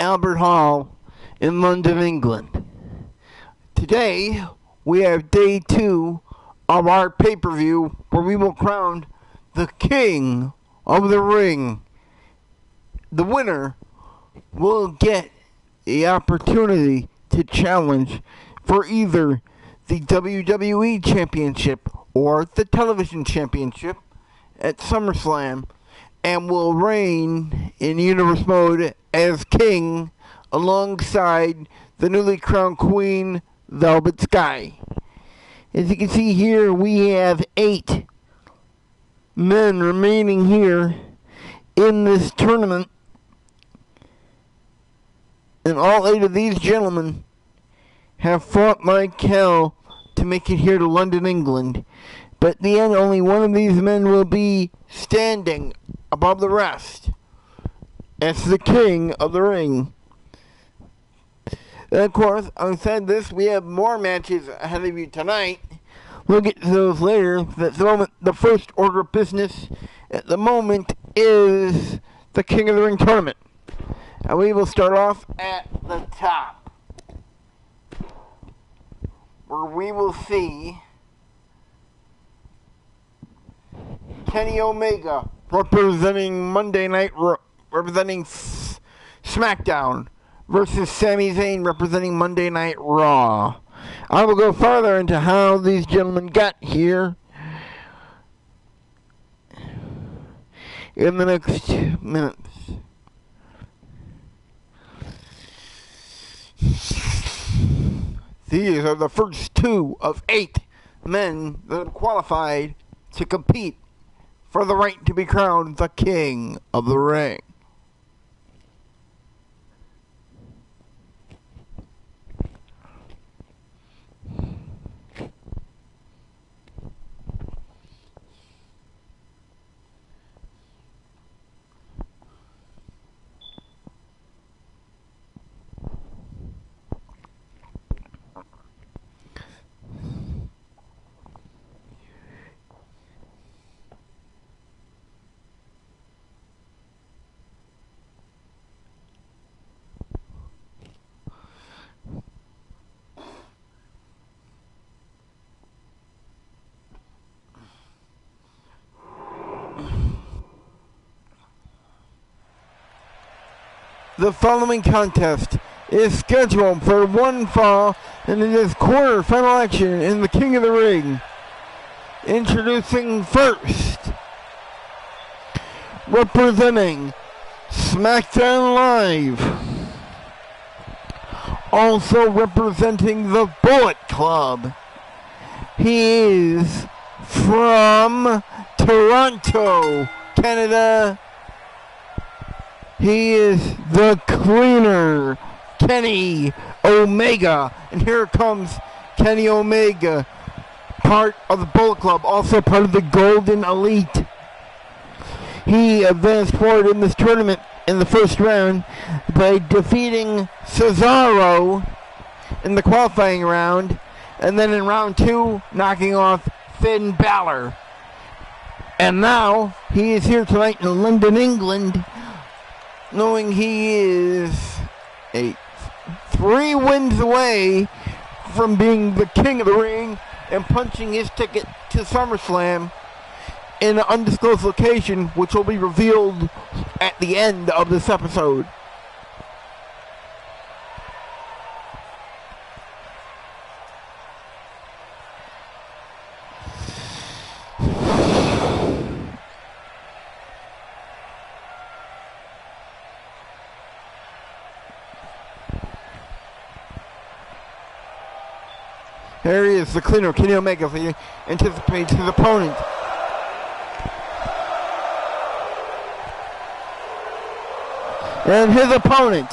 Albert Hall in London, England. Today, we have day 2 of our pay-per-view where we will crown the King of the Ring. The winner will get the opportunity to challenge for either the WWE Championship or the Television Championship at SummerSlam, and will reign in Universe Mode as King alongside the newly crowned Queen, Velvet Sky. As you can see here, we have 8 men remaining here in this tournament, and all 8 of these gentlemen have fought like hell to make it here to London, England. But at the end, only one of these men will be standing above the rest as the King of the Ring. And of course, outside this, we have more matches ahead of you tonight. We'll get to those later. At the moment, the first order of business at the moment is the King of the Ring tournament. And we will start off at the top, where we will see Kenny Omega representing representing SmackDown versus Sami Zayn representing Monday Night Raw. I will go further into how these gentlemen got here in the next minutes. These are the first 2 of 8 men that have qualified to compete for the right to be crowned the King of the Ring. The following contest is scheduled for one fall, and it is quarter-final action in the King of the Ring. Introducing first, representing SmackDown Live, also representing the Bullet Club. He is from Toronto, Canada. He is the Cleaner, Kenny Omega. And here comes Kenny Omega, part of the Bullet Club, also part of the Golden Elite. He advanced forward in this tournament in the first round by defeating Cesaro in the qualifying round, and then in round 2, knocking off Finn Balor. And now, he is here tonight in London, England, knowing he is 3 wins away from being the King of the Ring and punching his ticket to SummerSlam in an undisclosed location, which will be revealed at the end of this episode. There he is, the Cleaner, Kenny Omega, for you anticipates his opponent. And his opponent,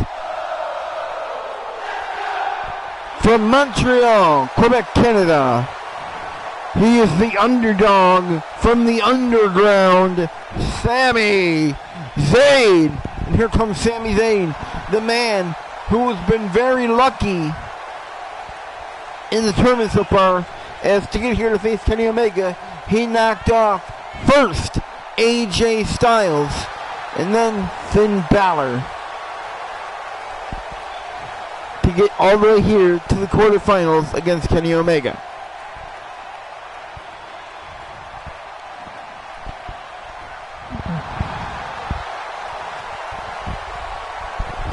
from Montreal, Quebec, Canada, he is the underdog from the underground, Sami Zayn. And here comes Sami Zayn, the man who has been very lucky in the tournament so far as to get here to face Kenny Omega. He knocked off first AJ Styles and then Finn Balor. to get all the way here to the quarterfinals against Kenny Omega.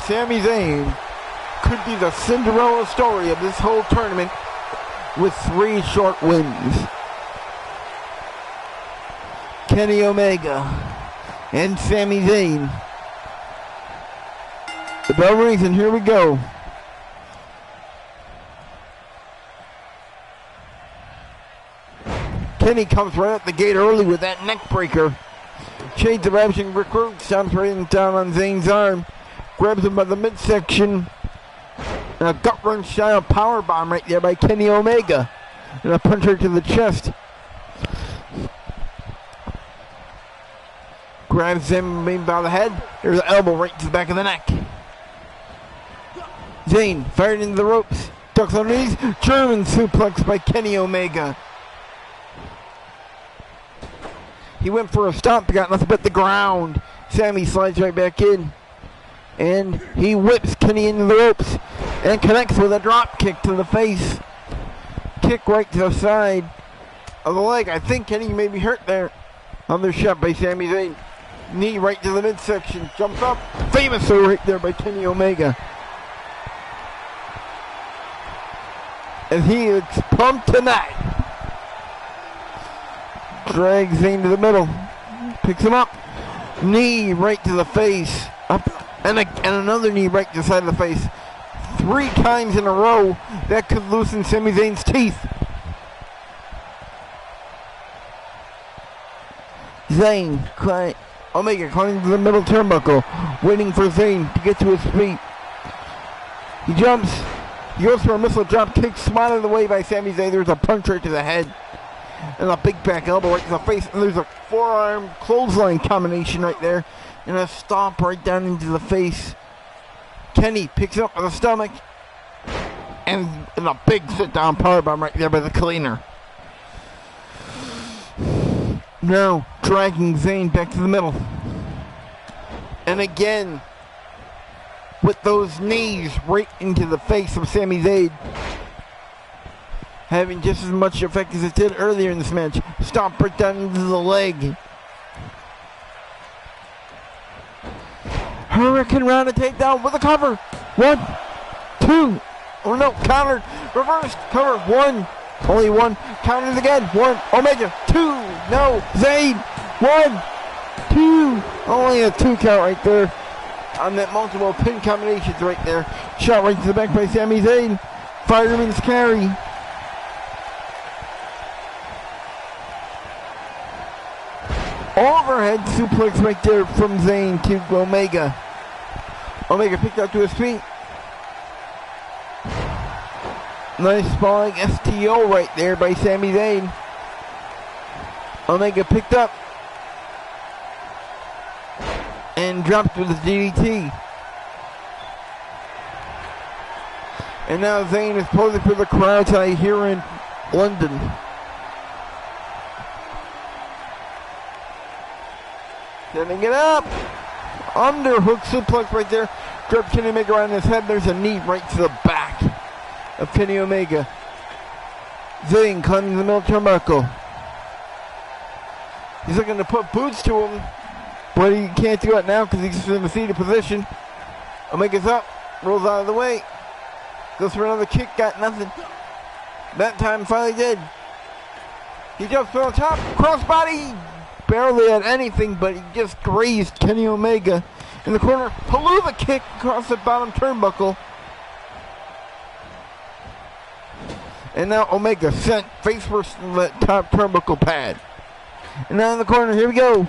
Sami Zayn could be the Cinderella story of this whole tournament with 3 short wins. Kenny Omega and Sami Zayn. The bell rings and here we go. Kenny comes right out the gate early with that neck breaker. Shades of Ravishing Rick Rude stomps right down on Zayn's arm. Grabs him by the midsection. And a gut wrench style power bomb right there by Kenny Omega. And a puncher to the chest. Grabs him by the head. There's an elbow right to the back of the neck. Zayn fired into the ropes. Ducks on knees. German suplex by Kenny Omega. He went for a stomp, got nothing but the ground. Sami slides right back in. And he whips Kenny into the ropes and connects with a drop kick to the face. Kick right to the side of the leg. I think Kenny may be hurt there. Another shot by Sami Zayn. Knee right to the midsection. Jumps up. Famous right there by Kenny Omega. And he is pumped tonight. Drags Zayn to the middle. Picks him up. Knee right to the face. Up. And another knee right to the side of the face. 3 times in a row. That could loosen Sami Zayn's teeth. Omega climbing to the middle turnbuckle. Waiting for Zayn to get to his feet. He jumps. He goes for a missile drop kick. Swatted away by Sami Zayn. There's a punch right to the head. And a big back elbow right to the face. And there's a forearm clothesline combination right there. And a stomp right down into the face. Kenny picks up with the stomach. And a big sit-down powerbomb right there by the cleaner. Now dragging Zayn back to the middle. And again, with those knees right into the face of Sami Zayn. Having just as much effect as it did earlier in this match. Stomp right down into the leg. Hurricane Rana takedown with a cover. 1, 2. Oh no, countered. Reversed. Cover. 1. Only 1. Countered again. 1. Omega. 2. No. Zayn. 1, 2. Only a 2 count right there. On that multiple pin combinations right there. Shot right to the back by Sami Zayn. Fireman's carry. Overhead suplex right there from Zayn to Omega. Omega picked up to his feet. Nice sprawling STO right there by Sami Zayn. Omega picked up and dropped with his DDT. And now Zayn is posing for the crowd tie here in London. Setting it up. Underhook suplex right there. Drop Kenny Omega around his head. There's a knee right to the back of Kenny Omega. Zayn climbing the middle turnbuckle. He's looking to put boots to him, but he can't do it now because he's in a seated position. Omega's up. Rolls out of the way. Goes for another kick. Got nothing. That time finally did. He jumps on top. Crossbody. Barely had anything, but he just grazed Kenny Omega in the corner. Palooza kick across the bottom turnbuckle. And now Omega sent face first in the top turnbuckle pad. And now in the corner, here we go.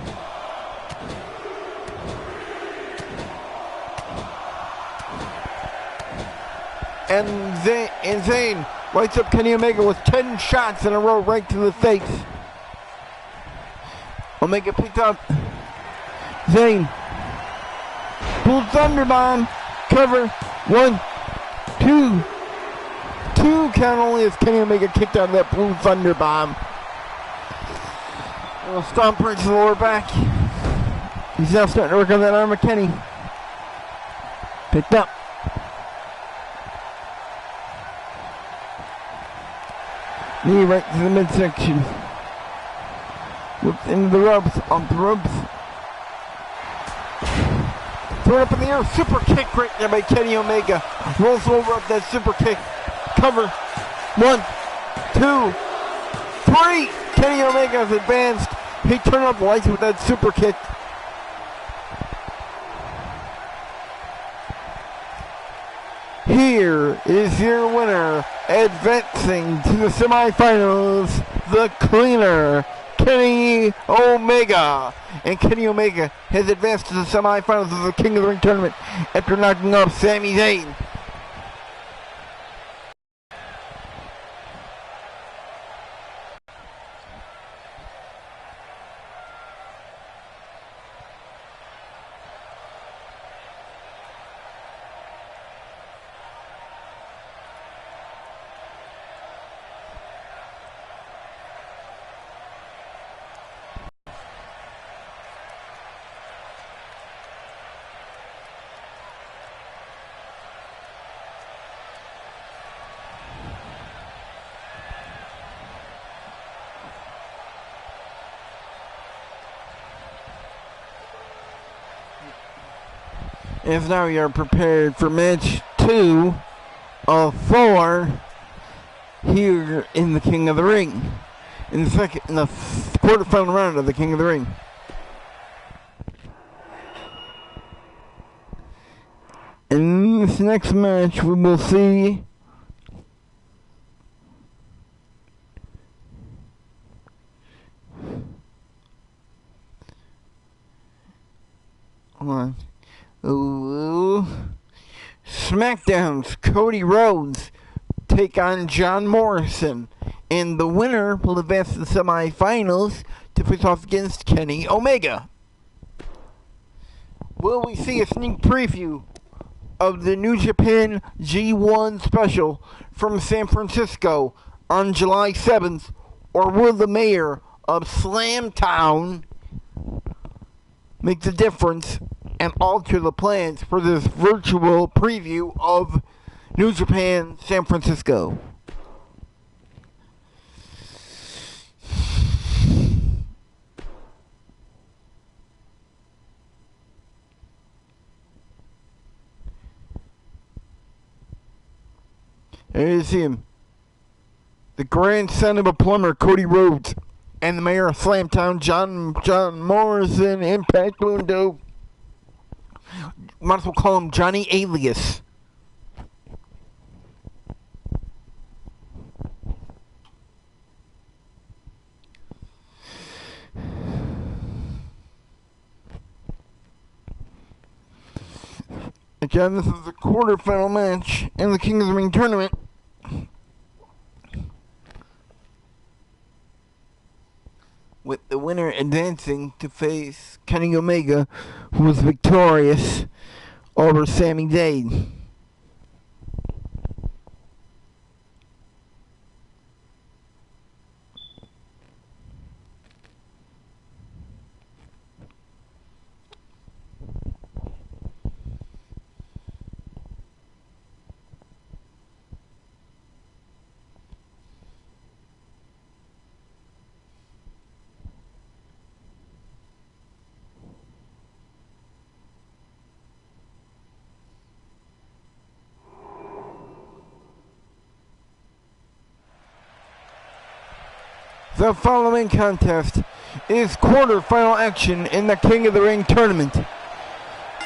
And Zayn lights up Kenny Omega with 10 shots in a row right to the face. Omega picked up. Zayn. Blue Thunder Bomb. Cover. 1, 2. 2 count only as Kenny Omega kicked out of that Blue Thunder Bomb. Stomp right to the lower back. He's now starting to work on that arm of Kenny. Picked up. Knee right to the midsection. Whips into the ropes, off the ropes. Throw it up in the air, super kick right there by Kenny Omega. Rolls over up that super kick. Cover. 1, 2, 3. Kenny Omega has advanced. He turned up the lights with that super kick. Here is your winner, advancing to the semifinals, the Cleaner, Kenny Omega. And Kenny Omega has advanced to the semifinals of the King of the Ring tournament after knocking off Sami Zayn. As now we are prepared for match 2 of 4 here in the King of the Ring. In the quarterfinal round of the King of the Ring. In this next match we will see SmackDown's Cody Rhodes take on John Morrison, and the winner will advance to the semifinals to face off against Kenny Omega. Will we see a sneak preview of the New Japan G1 special from San Francisco on July 7th, or will the mayor of Slamtown make the difference and alter the plans for this virtual preview of New Japan San Francisco? There you see him. The grandson of a plumber, Cody Rhodes, and the mayor of Slamtown, John Morrison, Impact Mundo. Might as well call him Johnny Alias. Again, this is the quarterfinal match in the King of the Ring tournament. With the winner advancing to face Kenny Omega, who was victorious over Sami Zayn. The following contest is quarterfinal action in the King of the Ring tournament.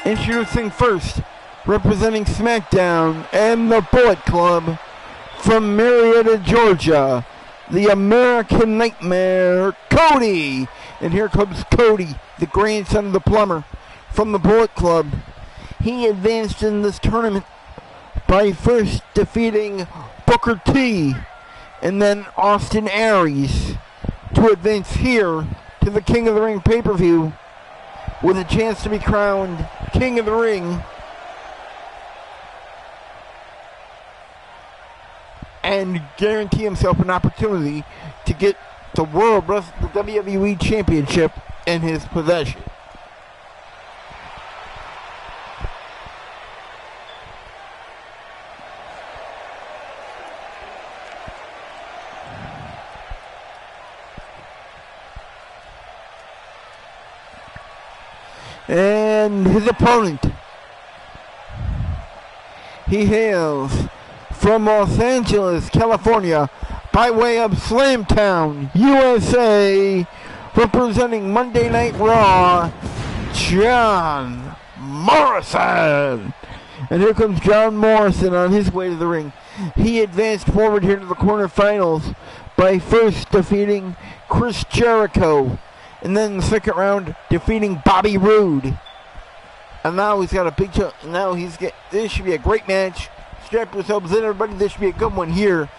Introducing first, representing SmackDown and the Bullet Club from Marietta, Georgia, the American Nightmare, Cody. And here comes Cody, the grandson of the plumber from the Bullet Club. He advanced in this tournament by first defeating Booker T and then Austin Aries to advance here to the King of the Ring pay-per-view with a chance to be crowned King of the Ring and guarantee himself an opportunity to get the WWE Championship in his possession. And his opponent, he hails from Los Angeles, California, by way of Slamtown, USA, representing Monday Night Raw, John Morrison. And here comes John Morrison on his way to the ring. He advanced forward here to the quarterfinals by first defeating Chris Jericho, and then in the second round defeating Bobby Roode. And now he's got a big chance. Now this should be a great match. Strap yourselves in, everybody. This should be a good one here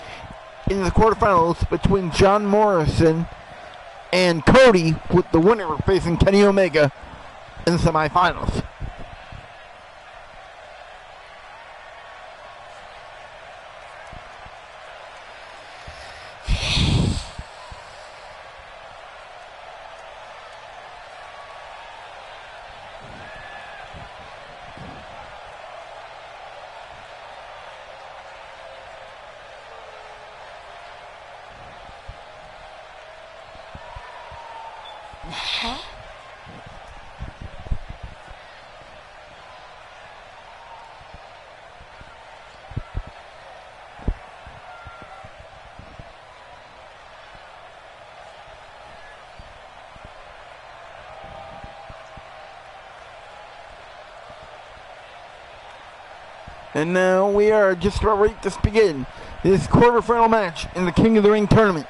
in the quarterfinals between John Morrison and Cody, with the winner facing Kenny Omega in the semifinals. And now we are just about ready to begin this quarterfinal match in the King of the Ring tournament.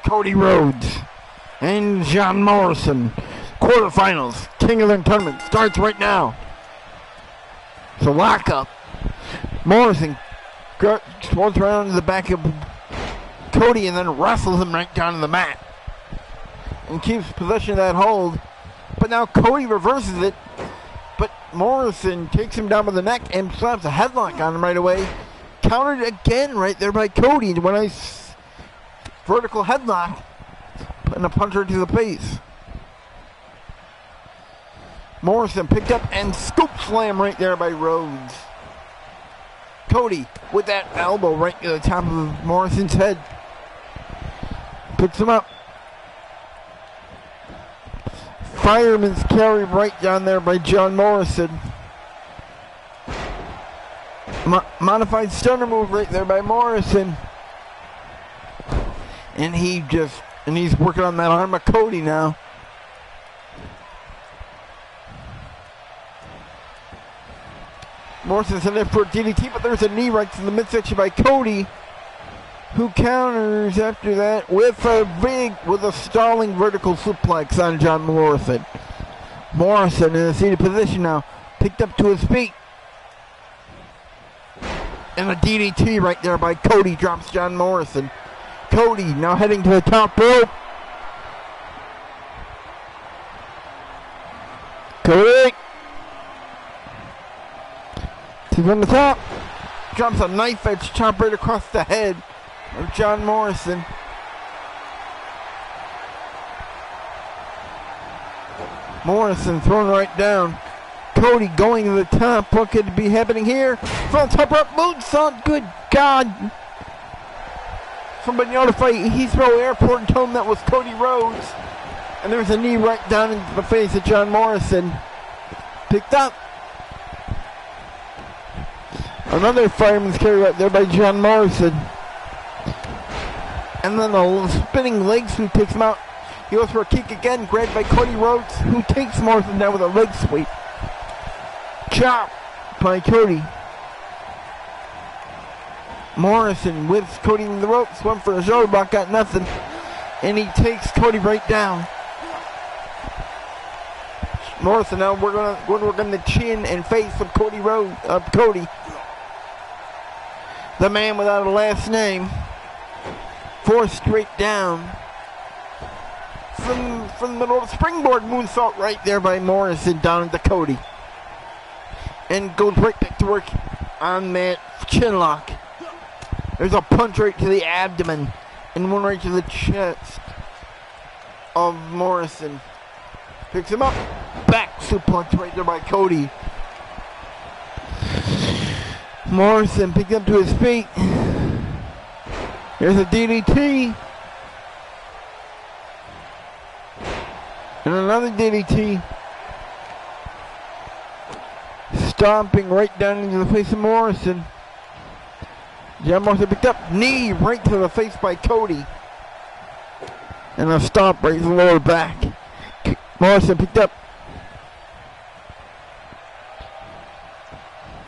Cody Rhodes and John Morrison. Quarterfinals, King of the Ring tournament starts right now. So lock up. Morrison rolls around to the back of Cody and then wrestles him right down to the mat and keeps possession of that hold. But now Cody reverses it, but Morrison takes him down by the neck and slaps a headlock on him right away. Countered again right there by Cody. When I vertical headlock and a punch right to the face. Morrison picked up and scoop slam right there by Rhodes. Cody with that elbow right to the top of Morrison's head. Picks him up. Fireman's carry right down there by John Morrison. Modified stunner move right there by Morrison. And he's working on that arm of Cody now. Morrison's in there for a DDT, but there's a knee right to the midsection by Cody, who counters after that with a stalling vertical suplex on John Morrison. Morrison in a seated position now, picked up to his feet. And a DDT right there by Cody drops John Morrison. Cody now heading to the top rope. Cody. He's on the top. Drops a knife edge chop right across the head of John Morrison. Morrison thrown right down. Cody going to the top. What could be happening here? Front top rope moonsault. Good God. Somebody notify Heathrow Airport and tell him that was Cody Rhodes. And there's a knee right down into the face of John Morrison. Picked up. Another fireman's carry right there by John Morrison. And then a spinning leg sweep takes him out. He goes for a kick again, grabbed by Cody Rhodes, who takes Morrison down with a leg sweep. Chop by Cody. Morrison whips Cody in the ropes, went for a shoulder block, got nothing. And he takes Cody right down. Morrison now we're gonna work on the chin and face of Cody Cody. The man without a last name. Forced straight down. From the middle of the springboard moonsault right there by Morrison down into Cody. And goes right back to work on that chin lock. There's a punch right to the abdomen and one right to the chest of Morrison. Picks him up. Back suplex right there by Cody. Morrison picked up to his feet. Here's a DDT. And another DDT. Stomping right down into the face of Morrison. John Morrison picked up. Knee right to the face by Cody. And a stomp right to the lower back. Morrison picked up.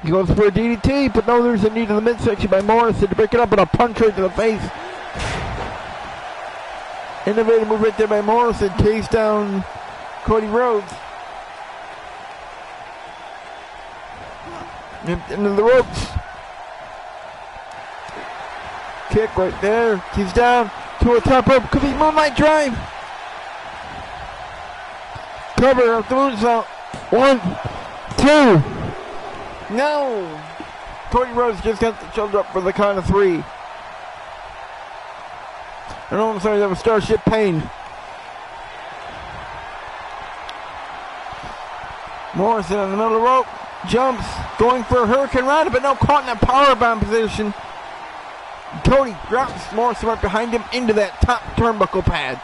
He goes for a DDT, but no, there's a knee to the midsection by Morrison to break it up and a punch right to the face. Innovative move right there by Morrison. Takes down Cody Rhodes. Into the ropes. Kick right there. He's down to a top rope. Could be Moonlight Drive. Cover of the moonsault. 1, 2. No! Cody Rhodes just got the shoulder up for the count of 3. And all of a sudden that was Starship Pain. Morrison in the middle of the rope. Jumps. Going for a Hurricane Rana, but no, caught in a powerbomb position. Cody drops Morrison right behind him into that top turnbuckle pad.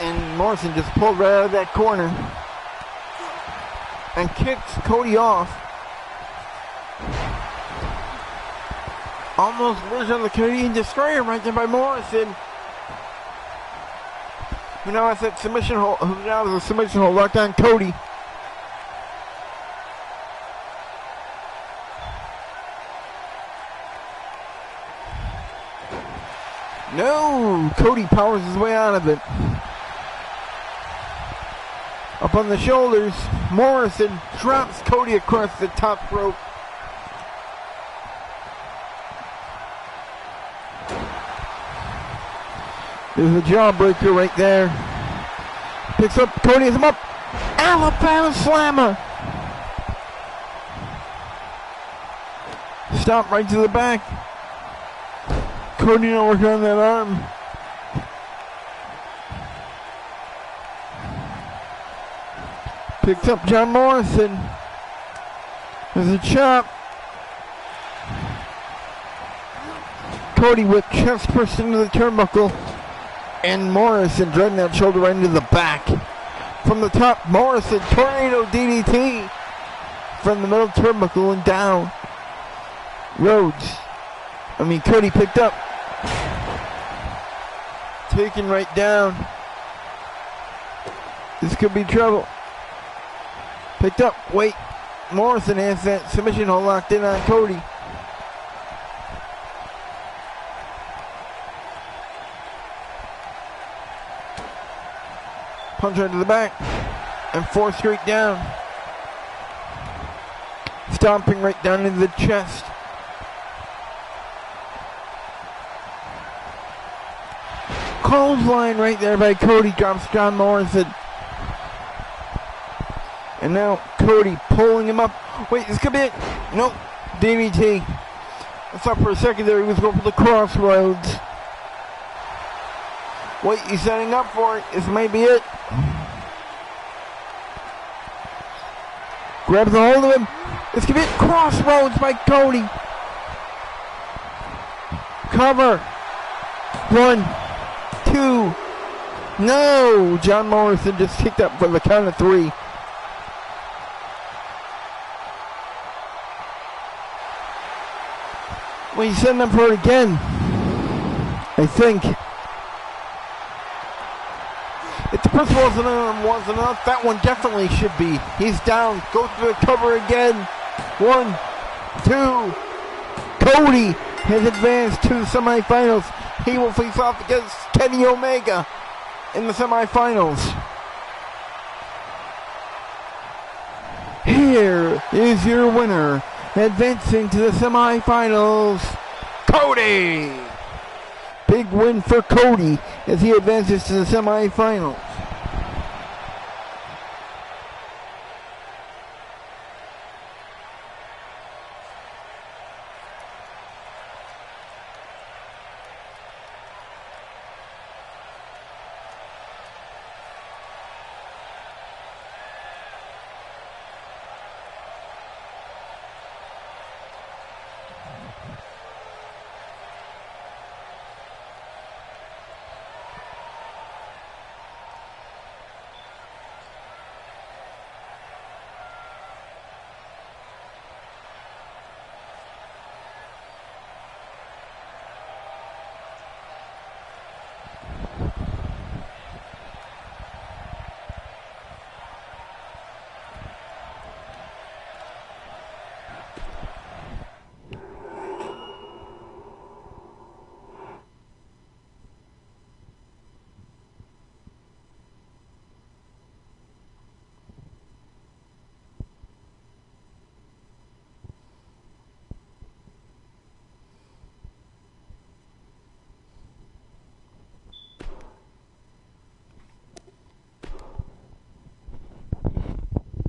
And Morrison just pulled right out of that corner. And kicks Cody off. Almost version of the Canadian Destroyer right there by Morrison. Who now has that submission hold, who now has a submission hold locked on Cody. No! Cody powers his way out of it. Up on the shoulders, Morrison drops Cody across the top rope. There's a jawbreaker right there. Picks up Cody, him up. Alabama Slammer. Stomp right to the back. Cody now working on that arm. Picks up John Morrison. There's a chop. Cody with chest first into the turnbuckle. And Morrison driving that shoulder right into the back. From the top, Morrison, tornado DDT. From the middle turnbuckle and down. Cody picked up. Taken right down. This could be trouble. Picked up. Wait. Morrison has that submission hold locked in on Cody. Punch right to the back. And 4 straight down. Stomping right down into the chest. Clothesline right there by Cody. Drops John Morrison. And now Cody pulling him up. Wait, this could be it. Nope. DDT. I thought for a second there he was going for the crossroads. Wait, he's setting up for it. This may be it. Grabs a hold of him. This could be it. Crossroads by Cody. Cover. 1, 2. No. John Morrison just kicked up for the count of 3. Well, he's setting up for it again. I think. If the first wasn't enough, that one definitely should be. He's down. Goes to the cover again. 1, 2. Cody has advanced to the semifinals. He will face off against Kenny Omega in the semifinals. Here is your winner, advancing to the semifinals, Cody. Big win for Cody as he advances to the semifinals.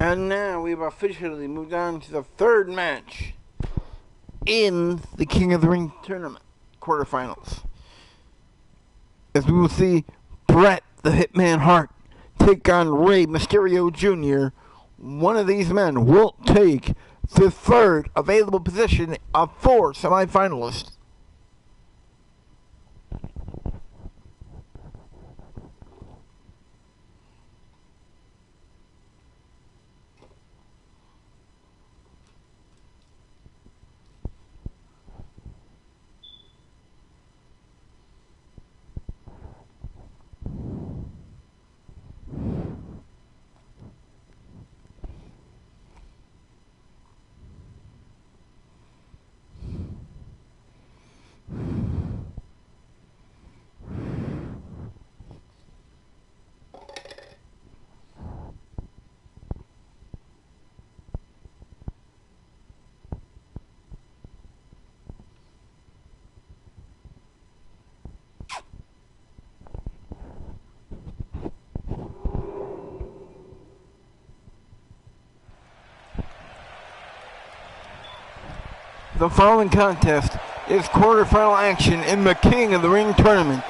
And now we've officially moved on to the third match in the King of the Ring tournament quarterfinals. As we will see Bret the Hitman Hart take on Rey Mysterio Jr., one of these men will take the third available position of 4 semifinalists. The following contest is quarterfinal action in the King of the Ring tournament.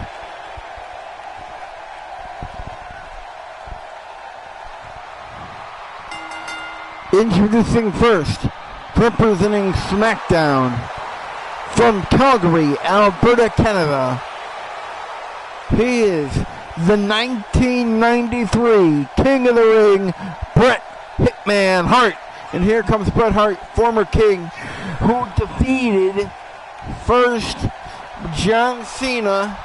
Introducing first, representing SmackDown, from Calgary, Alberta, Canada, he is the 1993 King of the Ring, Bret Hitman Hart. And here comes Bret Hart, former King, who defeated first John Cena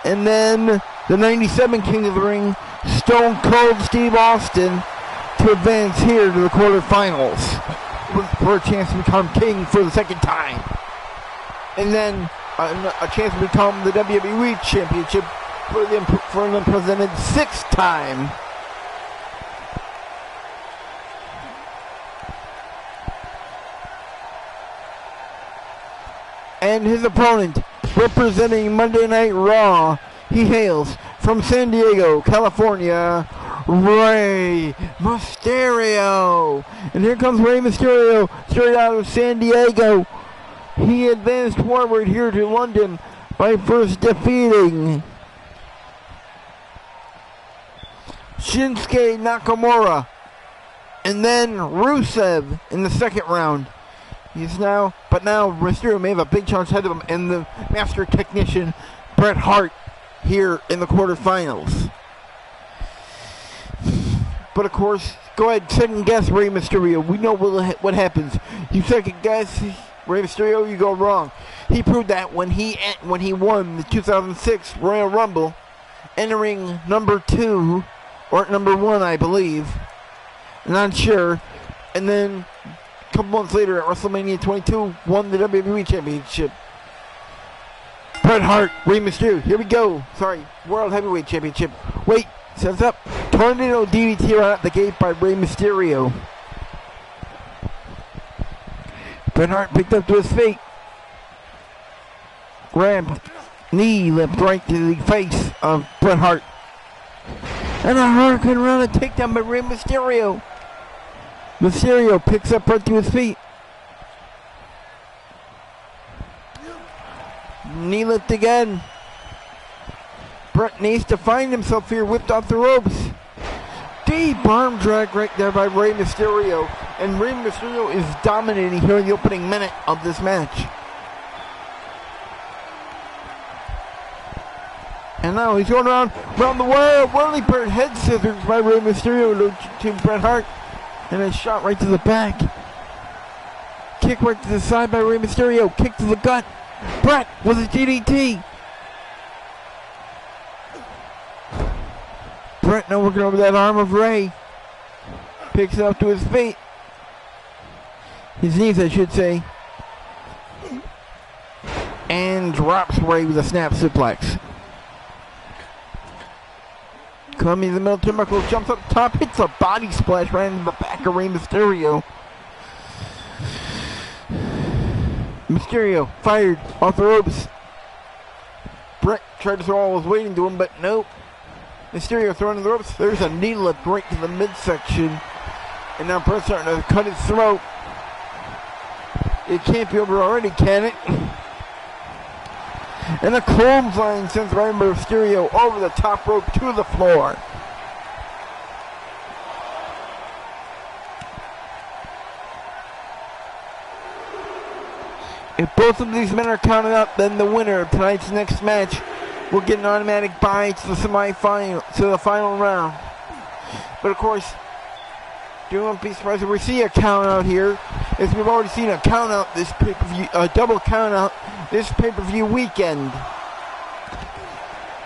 and then the 97 King of the Ring, Stone Cold Steve Austin, to advance here to the quarterfinals for a chance to become King for the second time. And then a chance to become the WWE Championship for the unprecedented 6th time. And his opponent, representing Monday Night Raw, he hails from San Diego, California, Rey Mysterio. And here comes Rey Mysterio, straight out of San Diego. He advanced forward here to London by first defeating Shinsuke Nakamura and then Rusev in the second round. Now Mysterio may have a big chance ahead of him, and the master technician Bret Hart here in the quarterfinals. But of course, go ahead, second guess Rey Mysterio. We know what happens. You second guess Rey Mysterio, you go wrong. He proved that when he won the 2006 Royal Rumble, entering number 2 or number 1, I believe. Not sure. And then a couple months later at WrestleMania 22, won the WWE Championship. Bret Hart, Rey Mysterio, here we go. World Heavyweight Championship. Wait, sets up. Tornado DDT right out the gate by Rey Mysterio. Bret Hart picked up to his feet. Grabbed, knee lipped right to the face of Bret Hart. And a hurricane run, a takedown by Rey Mysterio. Mysterio picks up right to his feet. Knee lift again. Bret needs to find himself here, whipped off the ropes. Deep arm drag right there by Rey Mysterio. And Rey Mysterio is dominating here in the opening minute of this match. And now he's going around the world. Whirly bird head scissors by Rey Mysterio to Bret Hart. And a shot right to the back. Kick right to the side by Rey Mysterio. Kick to the gut. Bret with a DDT. Bret now working over that arm of Rey. Picks it up to his feet. His knees, I should say. And drops Rey with a snap suplex. Coming in the middle turnbuckle, jumps up top, hits a body splash right into the back of Rey Mysterio. Mysterio fired off the ropes. Bret tried to throw all his weight into him, but nope. Mysterio throwing the ropes. There's a knee lift right to the midsection And now Brett's starting to cut his throat. It can't be over already, can it? And a clothesline sends Rey Mysterio over the top rope to the floor. If both of these men are counted out, then the winner of tonight's next match will get an automatic bye to the semifinal, to the final round. But of course, you won't be surprised if we see a count out here, as we've already seen a count out this pay-per-view, a double count out this pay-per-view weekend.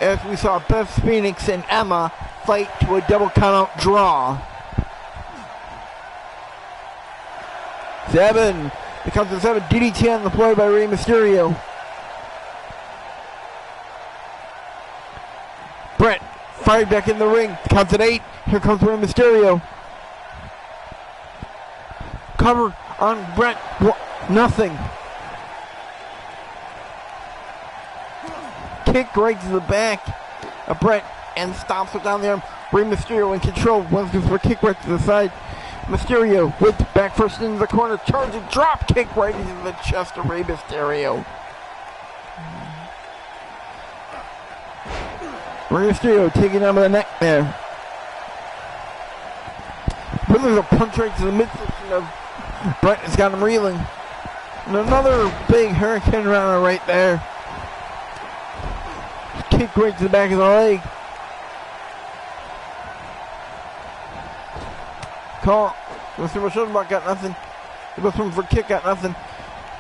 As we saw Beth Phoenix and Emma fight to a double count out draw. 7. It comes to 7. DDT on the floor by Rey Mysterio. Brett fired back in the ring. Counts at 8. Here comes Rey Mysterio. Cover on Brett. Nothing. Kick right to the back of Brett and stops it down there. Rey Mysterio in control. Once goes for a kick right to the side. Mysterio with back first into the corner. Charging drop kick right into the chest of Rey Mysterio. Rey Mysterio taking down with the neck there. But there's a punch right to the midsection of Brett. Has got him reeling. And another big Hurricane Rana right there. Kick right to the back of the leg. Call. Mr. Schultenbach got nothing. He goes for a kick, got nothing.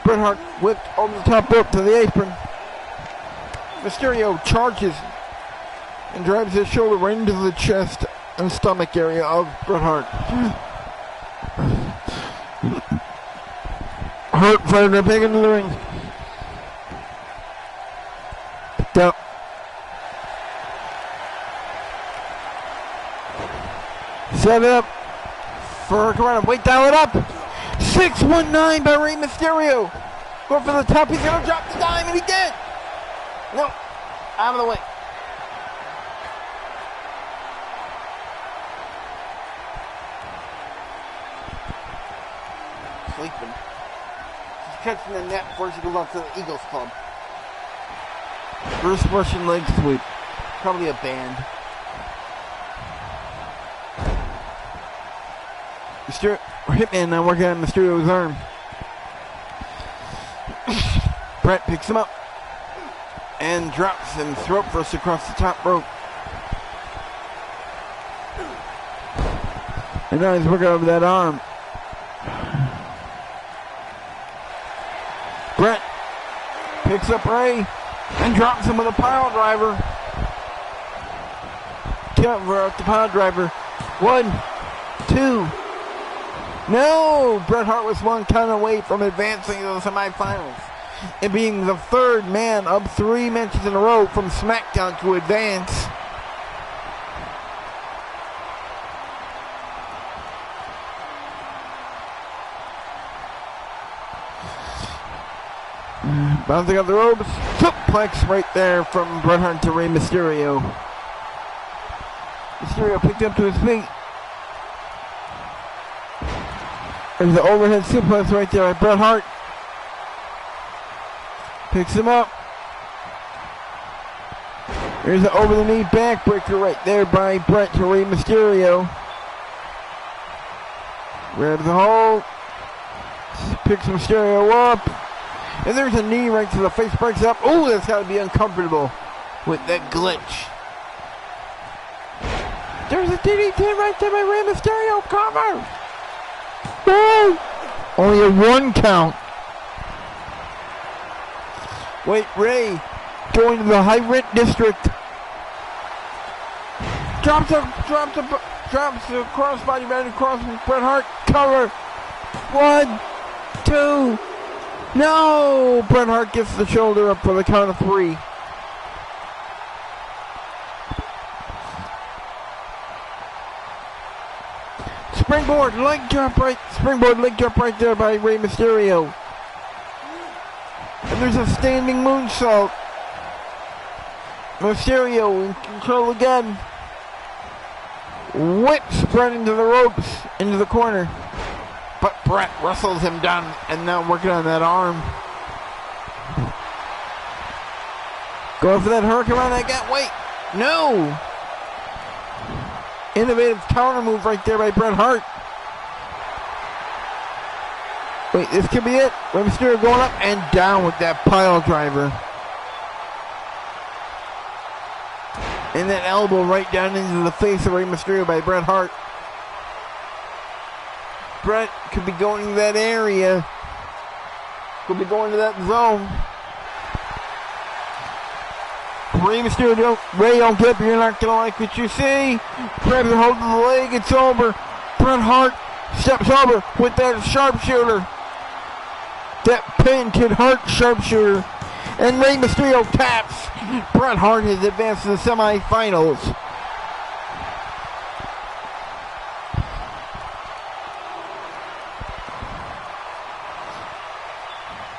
Bret Hart whipped over the top rope to the apron. Mysterio charges and drives his shoulder right into the chest and stomach area of Bret Hart. Hart fired right back into the ring. Down. Set it up for Corona. Wait, dial it up. 619 by Rey Mysterio. Going for the top. He's going to drop the dime, and he did. No. Out of the way. Sleeping. She's catching the net before she goes up to the Eagles Club. First Russian leg sweep. Probably a band. Hitman now working on Mysterio's arm. Brett picks him up and drops him throat first across the top rope. And now he's working over that arm. Brett picks up Rey and drops him with a pile driver. Cover up the pile driver. 1, 2. No! Bret Hart was one count away from advancing to the semifinals and being the third man of 3 matches in a row from SmackDown to advance. Bouncing up the ropes. Suplex right there from Bret Hart to Rey Mysterio. Mysterio picked up to his feet. There's the overhead suplex right there by Bret Hart. Picks him up. There's the over-the-knee backbreaker right there by Bret to Rey Mysterio. Grabs the hold. Picks Mysterio up. And there's a knee right to the face. Breaks up. Oh, that's got to be uncomfortable with that glitch. There's a DDT right there by Rey Mysterio. Cover. Woo! Only a 1 count. Wait, Rey going to the high rent district. Drops the crossbody right across from Bret Hart. Cover. 1, 2. No! Bret Hart gets the shoulder up for the count of 3. Springboard leg drop right there by Rey Mysterio. And there's a standing moonsault. Mysterio in control again. whip spread into the ropes, into the corner. But Bret wrestles him down and now working on that arm. Going for that hurricane on that gap. Wait, no. Innovative counter move right there by Bret Hart. Wait, this could be it. Rey Mysterio going up and down with that pile driver. And that elbow right down into the face of Rey Mysterio by Bret Hart. Bret could be going to that area. Could be going to that zone. Rey Mysterio, don't get up. You're not going to like what you see. Grabs a hold of the leg. It's over. Bret Hart steps over with that sharpshooter. That patented Hart sharpshooter. And Rey Mysterio taps. Bret Hart has advanced to the semifinals.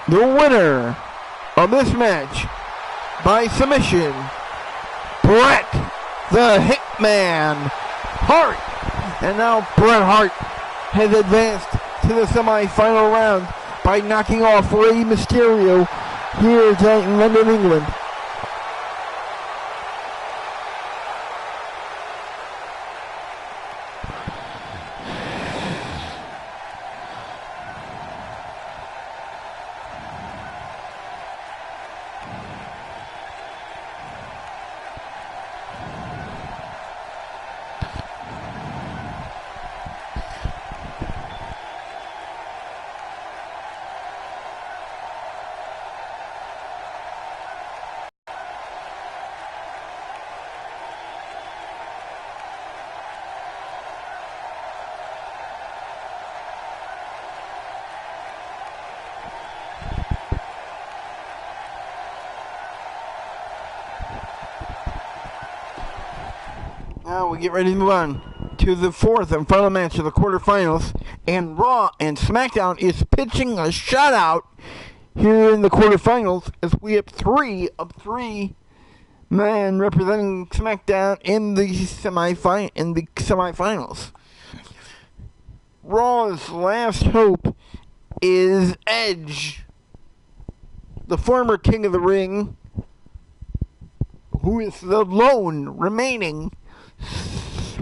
The winner of this match by submission, Bret the Hitman Hart. And now Bret Hart has advanced to the semifinal round by knocking off Rey Mysterio here in London, England. Now we get ready to move on to the fourth and final match of the quarterfinals. And Raw and SmackDown is pitching a shutout here in the quarterfinals as we have 3 of 3 men representing SmackDown in the semifinals. Raw's last hope is Edge, the former King of the Ring, who is the lone remaining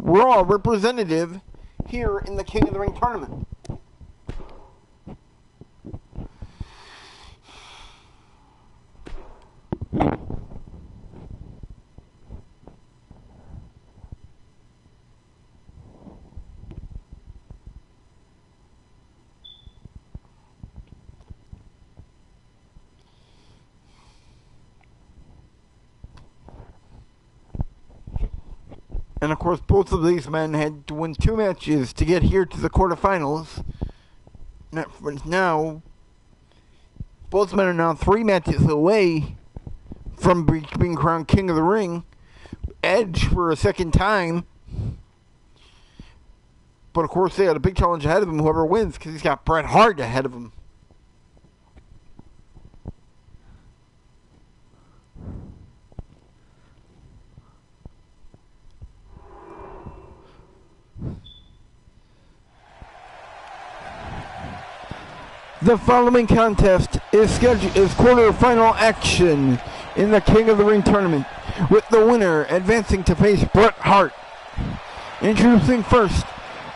Raw representative here in the King of the Ring tournament. And of course, both of these men had to win 2 matches to get here to the quarterfinals. Now, both men are now 3 matches away from being crowned King of the Ring. Edge for a second time. But of course, they got a big challenge ahead of him, whoever wins, because he's got Bret Hart ahead of him. The following contest is quarterfinal action in the King of the Ring tournament, with the winner advancing to face Bret Hart. Introducing first,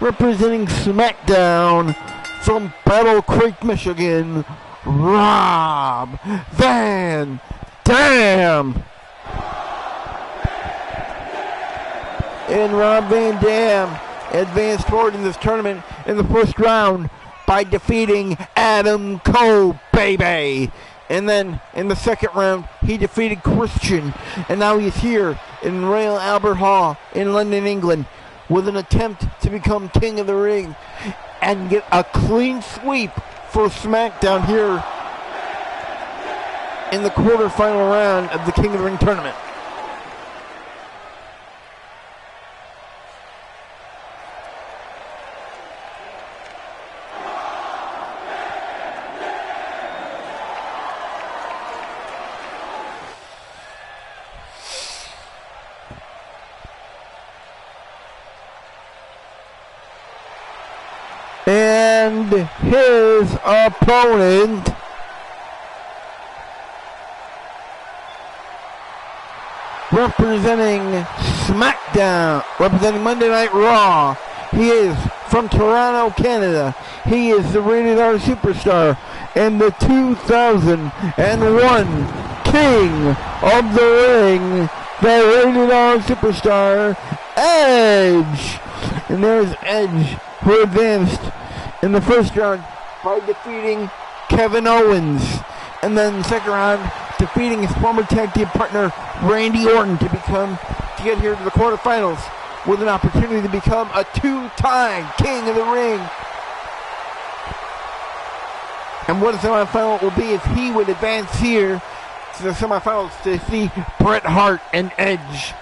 representing SmackDown from Battle Creek, Michigan, Rob Van Dam. And Rob Van Dam advanced forward in this tournament in the first round by defeating Adam Cole, baby. And then in the second round, he defeated Christian. And now he's here in Royal Albert Hall in London, England, with an attempt to become King of the Ring and get a clean sweep for SmackDown here in the quarterfinal round of the King of the Ring tournament. And his opponent, representing SmackDown, representing Monday Night Raw, he is from Toronto, Canada. He is the Rated R Superstar and the 2001 King of the Ring, the Rated R Superstar, Edge. And there's Edge, who advanced in the first round by defeating Kevin Owens. And then the second round, defeating his former tag team partner, Randy Orton, to get here to the quarterfinals with an opportunity to become a two-time King of the Ring. And what the semifinal will be if he would advance here to the semifinals to see Bret Hart and Edge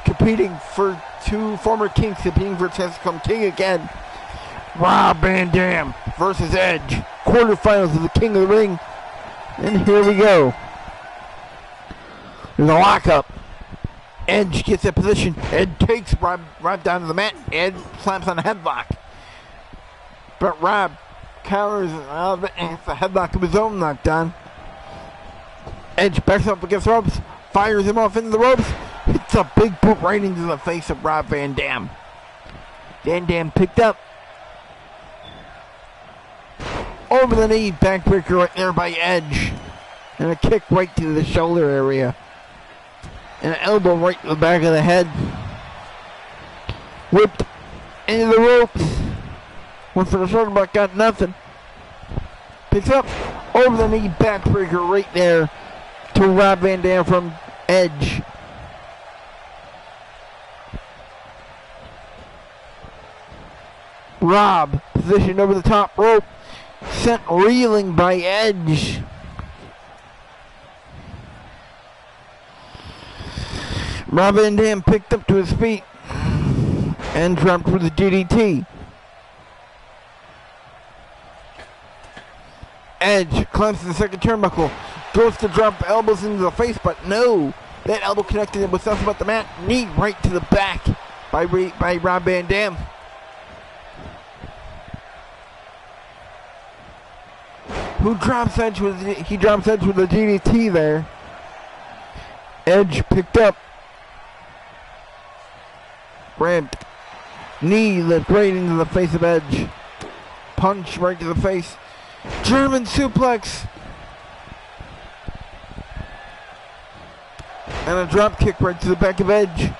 competing for two former kings, competing for a chance to become king again. Rob Van Dam versus Edge, quarterfinals of the King of the Ring. And here we go. There's a lockup. Edge gets that position. Ed takes Rob down to the mat. Ed slams on a headlock. But Rob counters out of it and hits a headlock of his own knocked down. Edge backs up against the ropes, fires him off into the ropes, hits a big boot right into the face of Rob Van Dam. Van Dam picked up. Over the knee, backbreaker right there by Edge. And a kick right to the shoulder area. And an elbow right to the back of the head. Whipped into the ropes. Went for the shoulder block, got nothing. Picks up over the knee, backbreaker right there to Rob Van Dam from Edge. Rob positioned over the top rope, sent reeling by Edge. Rob Van Dam picked up to his feet and dropped for the DDT. Edge climbs to the second turnbuckle, goes to drop elbows into the face, but no, that elbow connected with nothing but the mat. Knee right to the back by Rob Van Dam. Who drops Edge with a DDT there. Edge picked up. Ramped. Knee lift right into the face of Edge. Punch right to the face. German suplex. And a drop kick right to the back of Edge.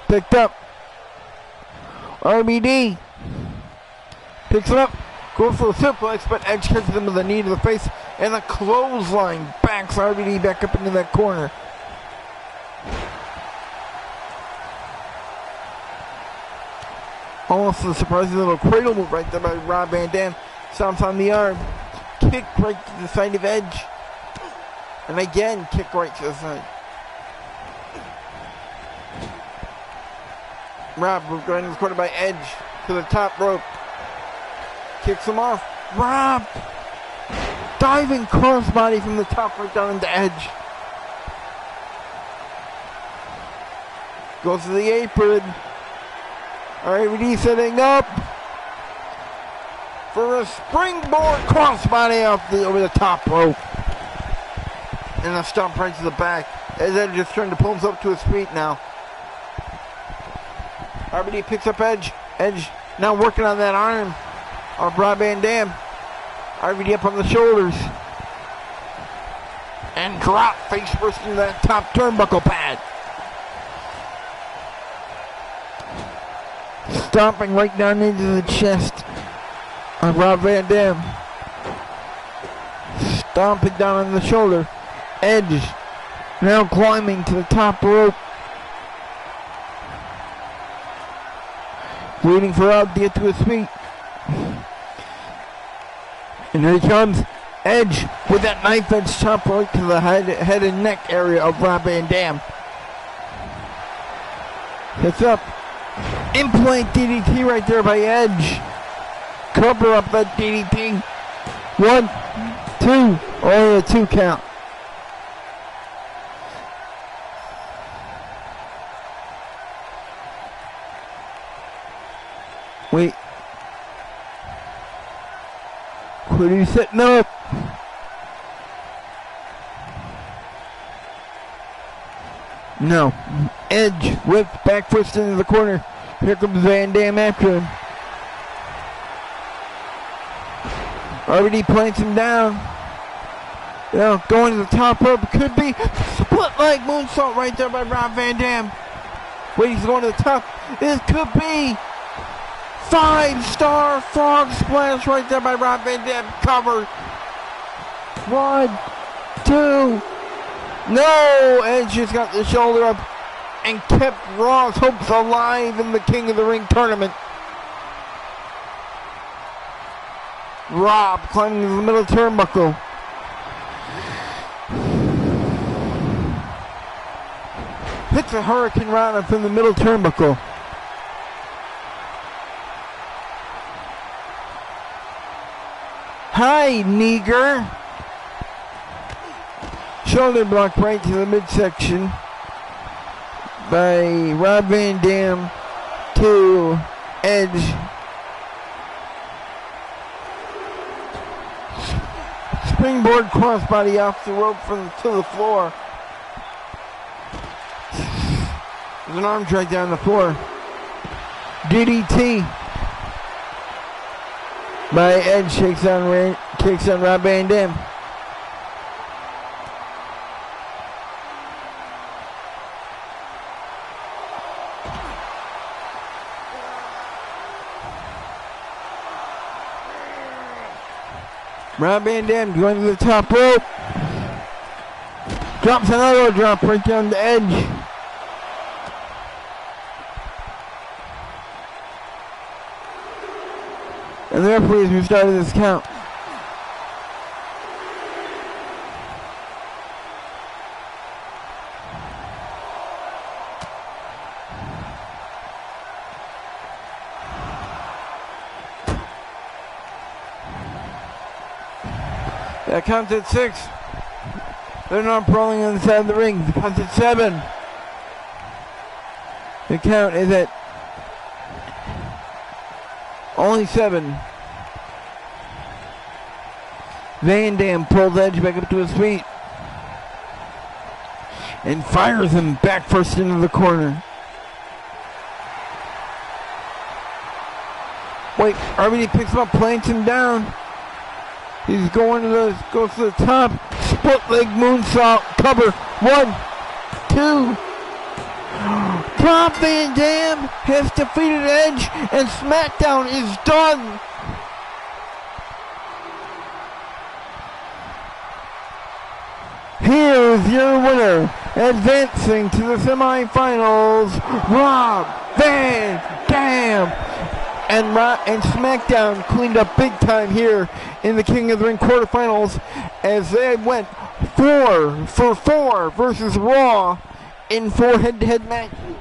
Picked up. RBD. Picks it up. Goes for the suplex, but Edge catches him with a knee to the face. And a clothesline backs RBD back up into that corner. Almost a surprising little cradle move right there by Rob Van Dam. Stomps on the arm. Kick right to the side of Edge. And again, kick right to the side. Rob going to the corner by Edge to the top rope. Kicks him off. Rob! Diving crossbody from the top right down into Edge. Goes to the apron. RVD setting up for a springboard crossbody over the top rope. And a stomp right to the back. As Edge just trying to pull himself to his feet now. RVD picks up Edge. Edge now working on that arm of Rob Van Dam. RVD up on the shoulders. And drop face first into that top turnbuckle pad. Stomping right down into the chest of Rob Van Dam. Stomping down on the shoulder. Edge now climbing to the top rope. Waiting for Rob to get to his feet. And here he comes. Edge with that knife edge chop right to the head and neck area of Rob Van Dam. Hits up. Implant DDT right there by Edge. Cover up that DDT. 1, 2. Only a 2 count. Wait. Who do you setting up? No. Edge whips back first into the corner. Here comes Van Dam after him. RVD plants him down. Going to the top rope. Could be split leg moonsault right there by Rob Van Dam. Wait, he's going to the top. This could be 5-star frog splash right there by Rob Van Dam. Covered. 1, 2. No! Edge just got the shoulder up and kept Raw's hopes alive in the King of the Ring tournament. Rob climbing to the middle turnbuckle. Hits a Hurricane Rana from the middle turnbuckle. Hi, Neger. Shoulder block right to the midsection by Rob Van Dam to Edge. Springboard crossbody off the rope to the floor. There's an arm drag down the floor. DDT by Edge kicks on Rob Van Dam. Rob Van Dam going to the top rope. Drops another drop right down the Edge. And the referee has restarted this count. That counts at 6. They're not brawling on the side of the ring. The count's at 7. The count is at only 7. Van Dam pulls Edge back up to his feet and fires him back first into the corner. Wait, RVD picks him up, plants him down. He's goes to the top. Split leg moonsault. Cover. 1, 2. Rob Van Dam has defeated Edge, and SmackDown is done. Here's your winner, advancing to the semifinals, Rob Van Dam. And SmackDown cleaned up big time here in the King of the Ring quarterfinals as they went 4 for 4 versus Raw in 4 head-to-head matches.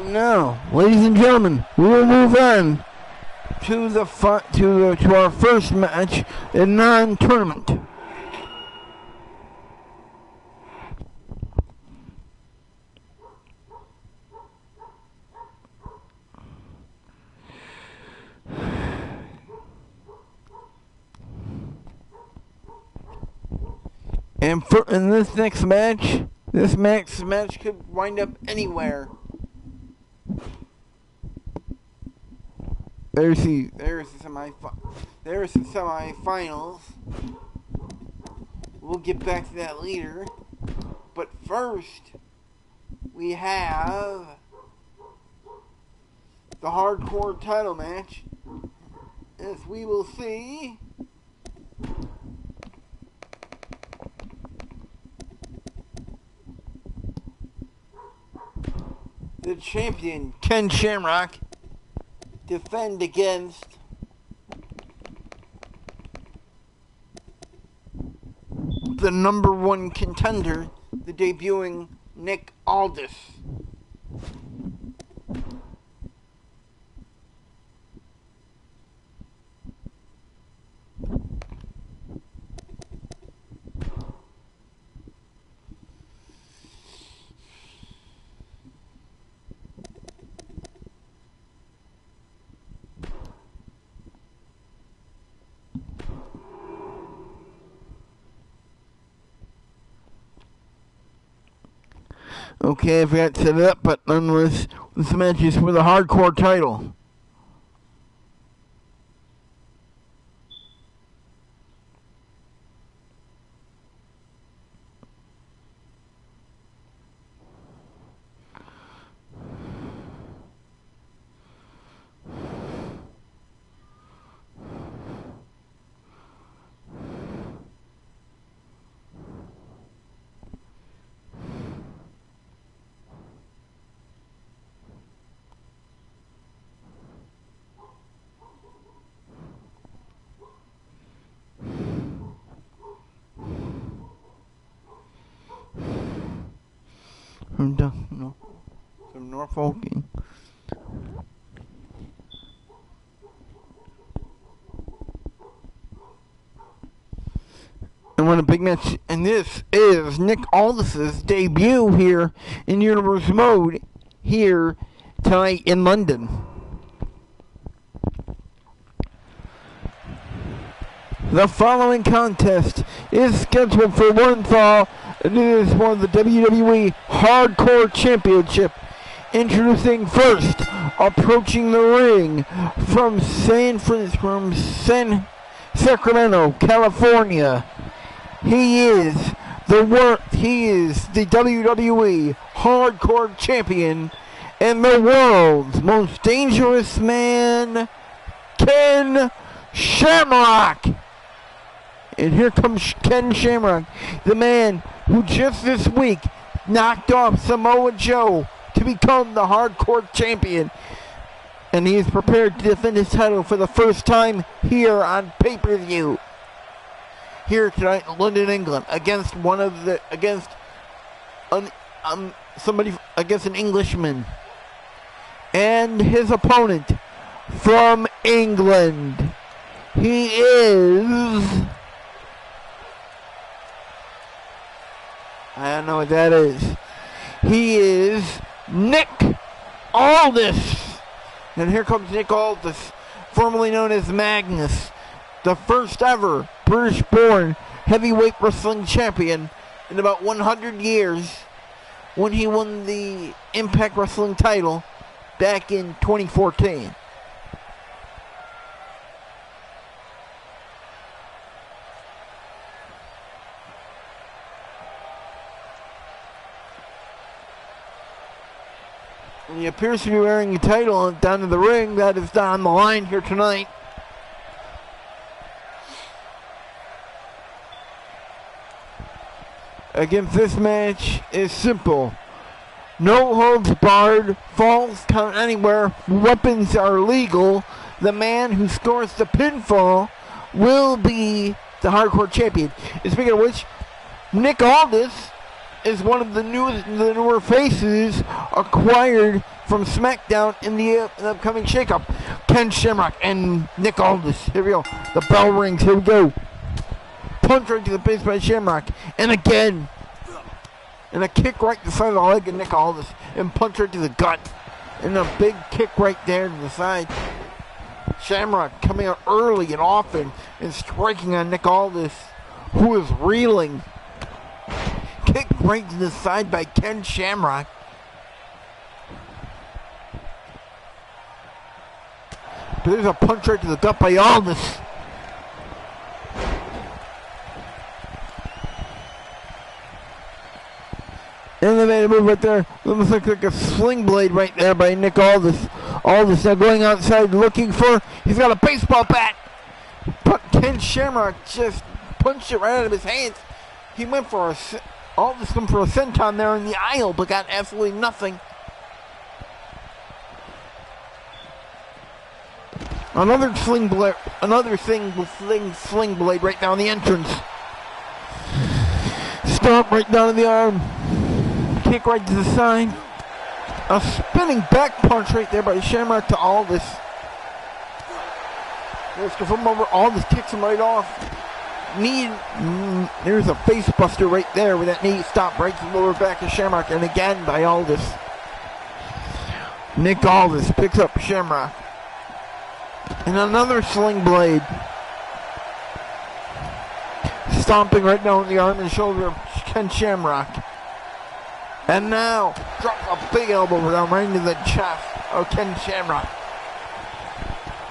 Now, ladies and gentlemen, we will move on to our first match in non-tournament. And in this next match, this match could wind up anywhere. There's the semifinals. We'll get back to that later. But first, we have the hardcore title match. As we will see the champion, Ken Shamrock, defend against the number one contender, the debuting Nick Aldis. Okay, I forgot to set it up, but nonetheless, this match is for the hardcore title. From Norfolk. And what a big match. And this is Nick Aldis' debut here in Universe Mode here tonight in London. The following contest is scheduled for one fall. It is for the WWE Hardcore Championship. Introducing first, approaching the ring from Sacramento, California. He is the WWE Hardcore Champion and the world's most dangerous man, Ken Shamrock. And here comes Ken Shamrock, the man who just this week knocked off Samoa Joe to become the Hardcore Champion. And he is prepared to defend his title for the first time here on pay-per-view. Here tonight in London, England, against an Englishman. And his opponent from England. He is... I don't know what that is. He is Nick Aldis. And here comes Nick Aldis, formerly known as Magnus, the first ever British-born heavyweight wrestling champion in about 100 years, when he won the Impact Wrestling title back in 2014. He appears to be wearing a title down in the ring that is down on the line here tonight. Against this match is simple. No holds barred, falls count anywhere, weapons are legal. The man who scores the pinfall will be the Hardcore Champion. And speaking of which, Nick Aldis is one of the newer faces acquired from SmackDown in the upcoming shakeup. Ken Shamrock and Nick Aldis. Here we go. The bell rings. Here we go. Punch right to the face by Shamrock. And again. And a kick right to the side of the leg of Nick Aldis. And punch right to the gut. And a big kick right there to the side. Shamrock coming out early and often and striking on Nick Aldis, who is reeling. Kick right to the side by Ken Shamrock. But there's a punch right to the gut by Aldis. And they made a move right there. Almost looks like a sling blade right there by Nick Aldis. Aldis now going outside looking for, he's got a baseball bat. But Ken Shamrock just punched it right out of his hands. He went for Aldis went for a senton there in the aisle, but got absolutely nothing. Another sling blade, sling blade right down the entrance. Stomp right down to the arm. Kick right to the side. A spinning back punch right there by Shamrock to Aldis. There's to from over. Aldis kicks him right off. Knee. There's a face buster right there with that knee stop right to the lower back of Shamrock, and again by Aldis. Nick Aldis picks up Shamrock. And another sling blade. Stomping right down the arm and shoulder of Ken Shamrock. And now, drops a big elbow down right into the chest of Ken Shamrock.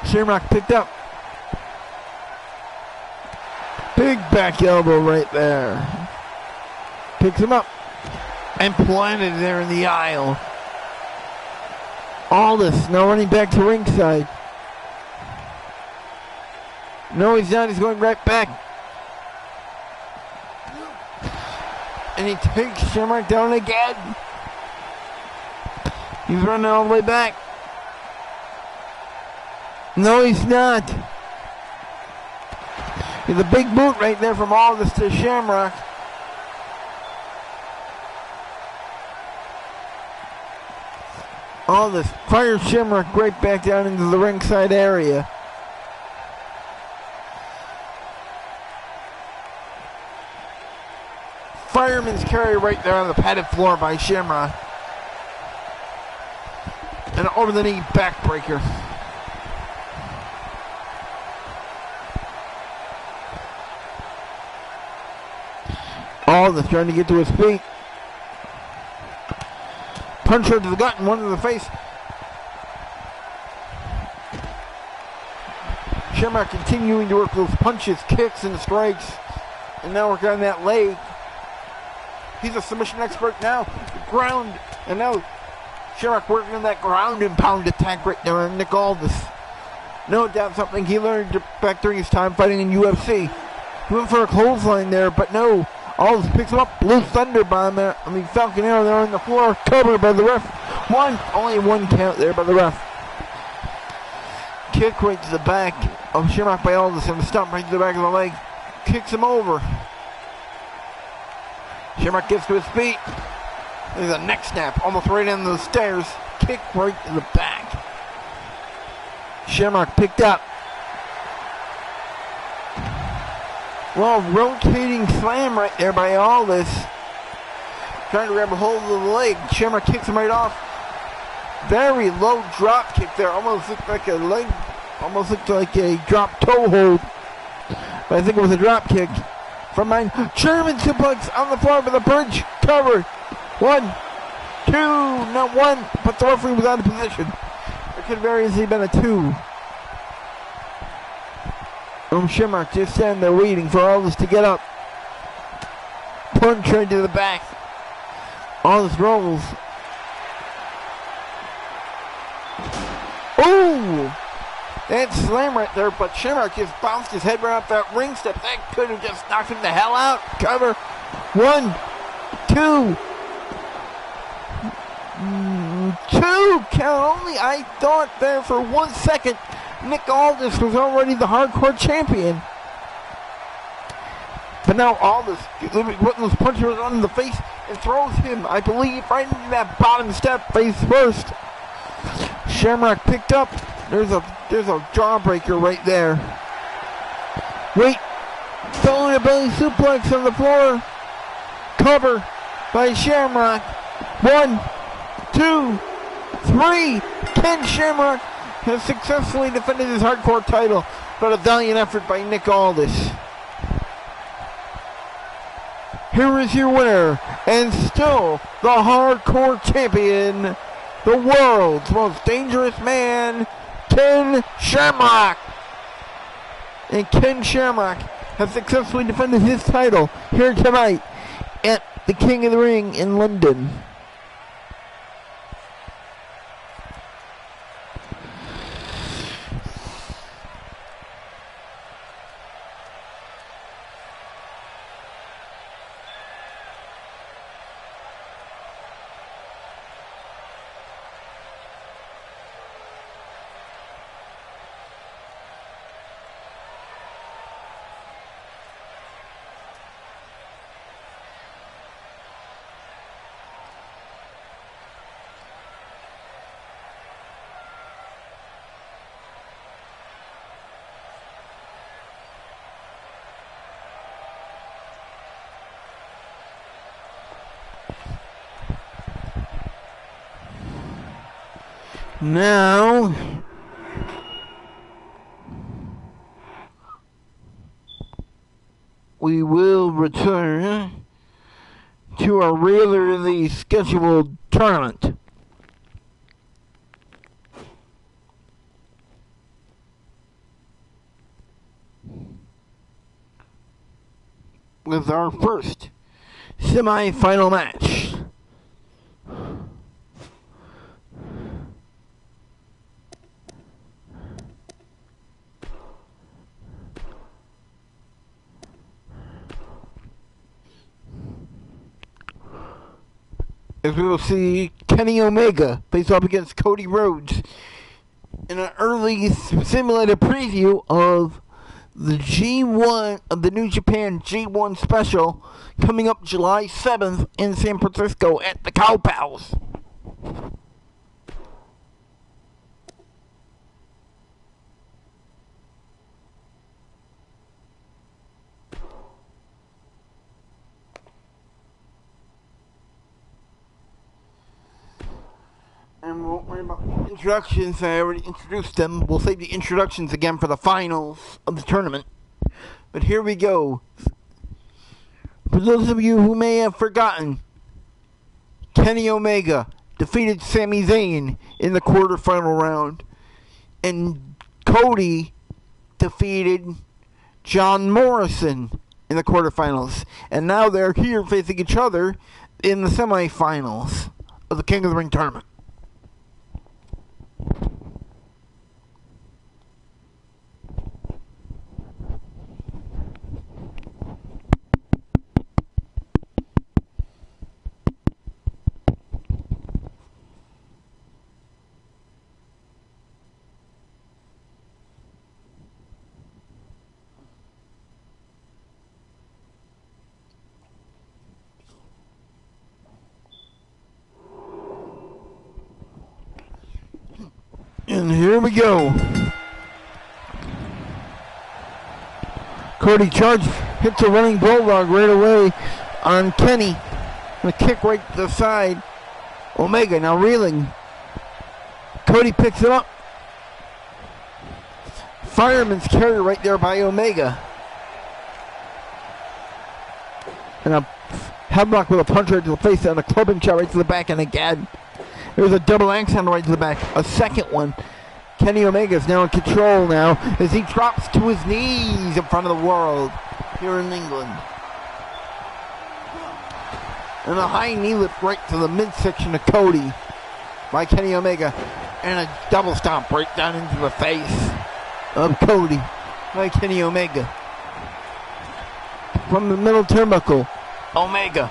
Shamrock picked up. Big back elbow right there. Picks him up. And planted there in the aisle. Aldis now running back to ringside. No, he's not. He's going right back. And he takes Shamrock down again. He's running all the way back. No, he's not. There's a big boot right there from Aldis to Shamrock. Aldis fires Shamrock right back down into the ringside area. Fireman's carry right there on the padded floor by Shamrock. And over the knee backbreaker. Aldis trying to get to his feet. Punch her to the gut and one to the face. Shamrock continuing to work those punches, kicks, and strikes. And now working on that leg. He's a submission expert now. Ground. And now Shamrock working on that ground and pound attack right there on Nick Aldis. No doubt something he learned back during his time fighting in UFC. He went for a clothesline there, but no. Aldis picks him up. Blue Thunder Bomb there. Falcon Arrow there on the floor. Covered by the ref. Only one count there by the ref. Kick right to the back of Shamrock by Aldis and a stomp right to the back of the leg. Kicks him over. Shamrock gets to his feet. There's a neck snap almost right in the stairs. Kick right to the back. Shamrock picked up. Well, rotating slam right there by Aldis. Trying to grab a hold of the leg. Shamrock kicks him right off. Very low drop kick there. Almost looked like a leg. Almost looked like a drop toe hold. But I think it was a drop kick. From mine, German suplex on the floor with a bridge covered. 1, 2, not 1, but the referee was out of position. It could have very easily been a 2. Shamrock just standing there waiting for Aldis to get up. Punch right to the back. Aldis rolls. Ooh! That slam right there, but Shamrock just bounced his head right off that ring step. That could have just knocked him the hell out. Cover. 1, 2. 2 count only. I thought there for 1 second Nick Aldis was already the hardcore champion. But now Aldis putting those punches on the face and throws him, I believe, right into that bottom step face first. Shamrock picked up. There's a jawbreaker right there. Wait. Belly to belly suplex on the floor. Cover by Shamrock. 1, 2, 3. Ken Shamrock has successfully defended his hardcore title, but a valiant effort by Nick Aldis. Here is your winner, and still the hardcore champion, the world's most dangerous man, Ken Shamrock. And Ken Shamrock has successfully defended his title here tonight at the King of the Ring in London. Now, we will return to our regularly scheduled tournament. With our first semi-final match. As we will see Kenny Omega face off against Cody Rhodes in an early simulated preview of the G1 of the New Japan G1 special coming up July 7th in San Francisco at the Cow Palace. And we won't worry about introductions. I already introduced them. We'll save the introductions again for the finals of the tournament. But here we go. For those of you who may have forgotten, Kenny Omega defeated Sami Zayn in the quarterfinal round. And Cody defeated John Morrison in the quarterfinals. And now they're here facing each other in the semifinals of the King of the Ring tournament. And here we go. Cody charges, hits a running bulldog right away on Kenny. And a kick right to the side. Omega now reeling. Cody picks it up. Fireman's carry right there by Omega. And a headlock with a punch right to the face and a clubbing shot right to the back, and again. There's a double axe handle right to the back. A second one. Kenny Omega is now in control now as he drops to his knees in front of the world here in England. And a high knee lift right to the midsection of Cody by Kenny Omega. And a double stomp right down into the face of Cody by Kenny Omega. From the middle turnbuckle, Omega.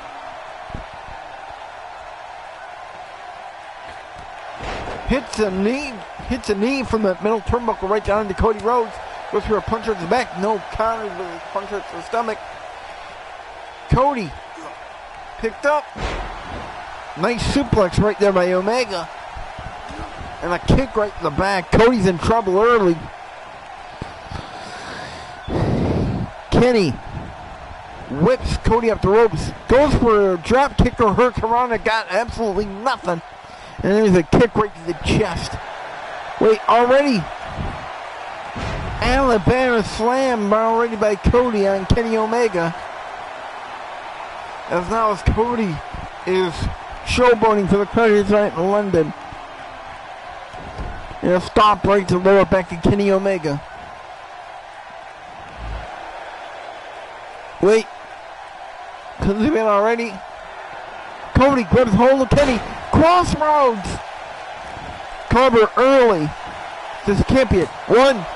Hits a knee from the middle turnbuckle right down into Cody Rhodes. Goes for a punch to the back. No counter, but a punch to the stomach. Cody picked up. Nice suplex right there by Omega. And a kick right in the back. Cody's in trouble early. Kenny whips Cody up the ropes. Goes for a drop kick or hurricanrana. Got absolutely nothing. And there's a kick right to the chest. Wait, already? Alabama slam already by Cody on Kenny Omega. As now as Cody is showboating for the crowd tonight in London. And a stop right to lower back of Kenny Omega. Wait. Could it been already? Cody grabs hold of Kenny. Crossroads! Cover early. This can't be it. 1,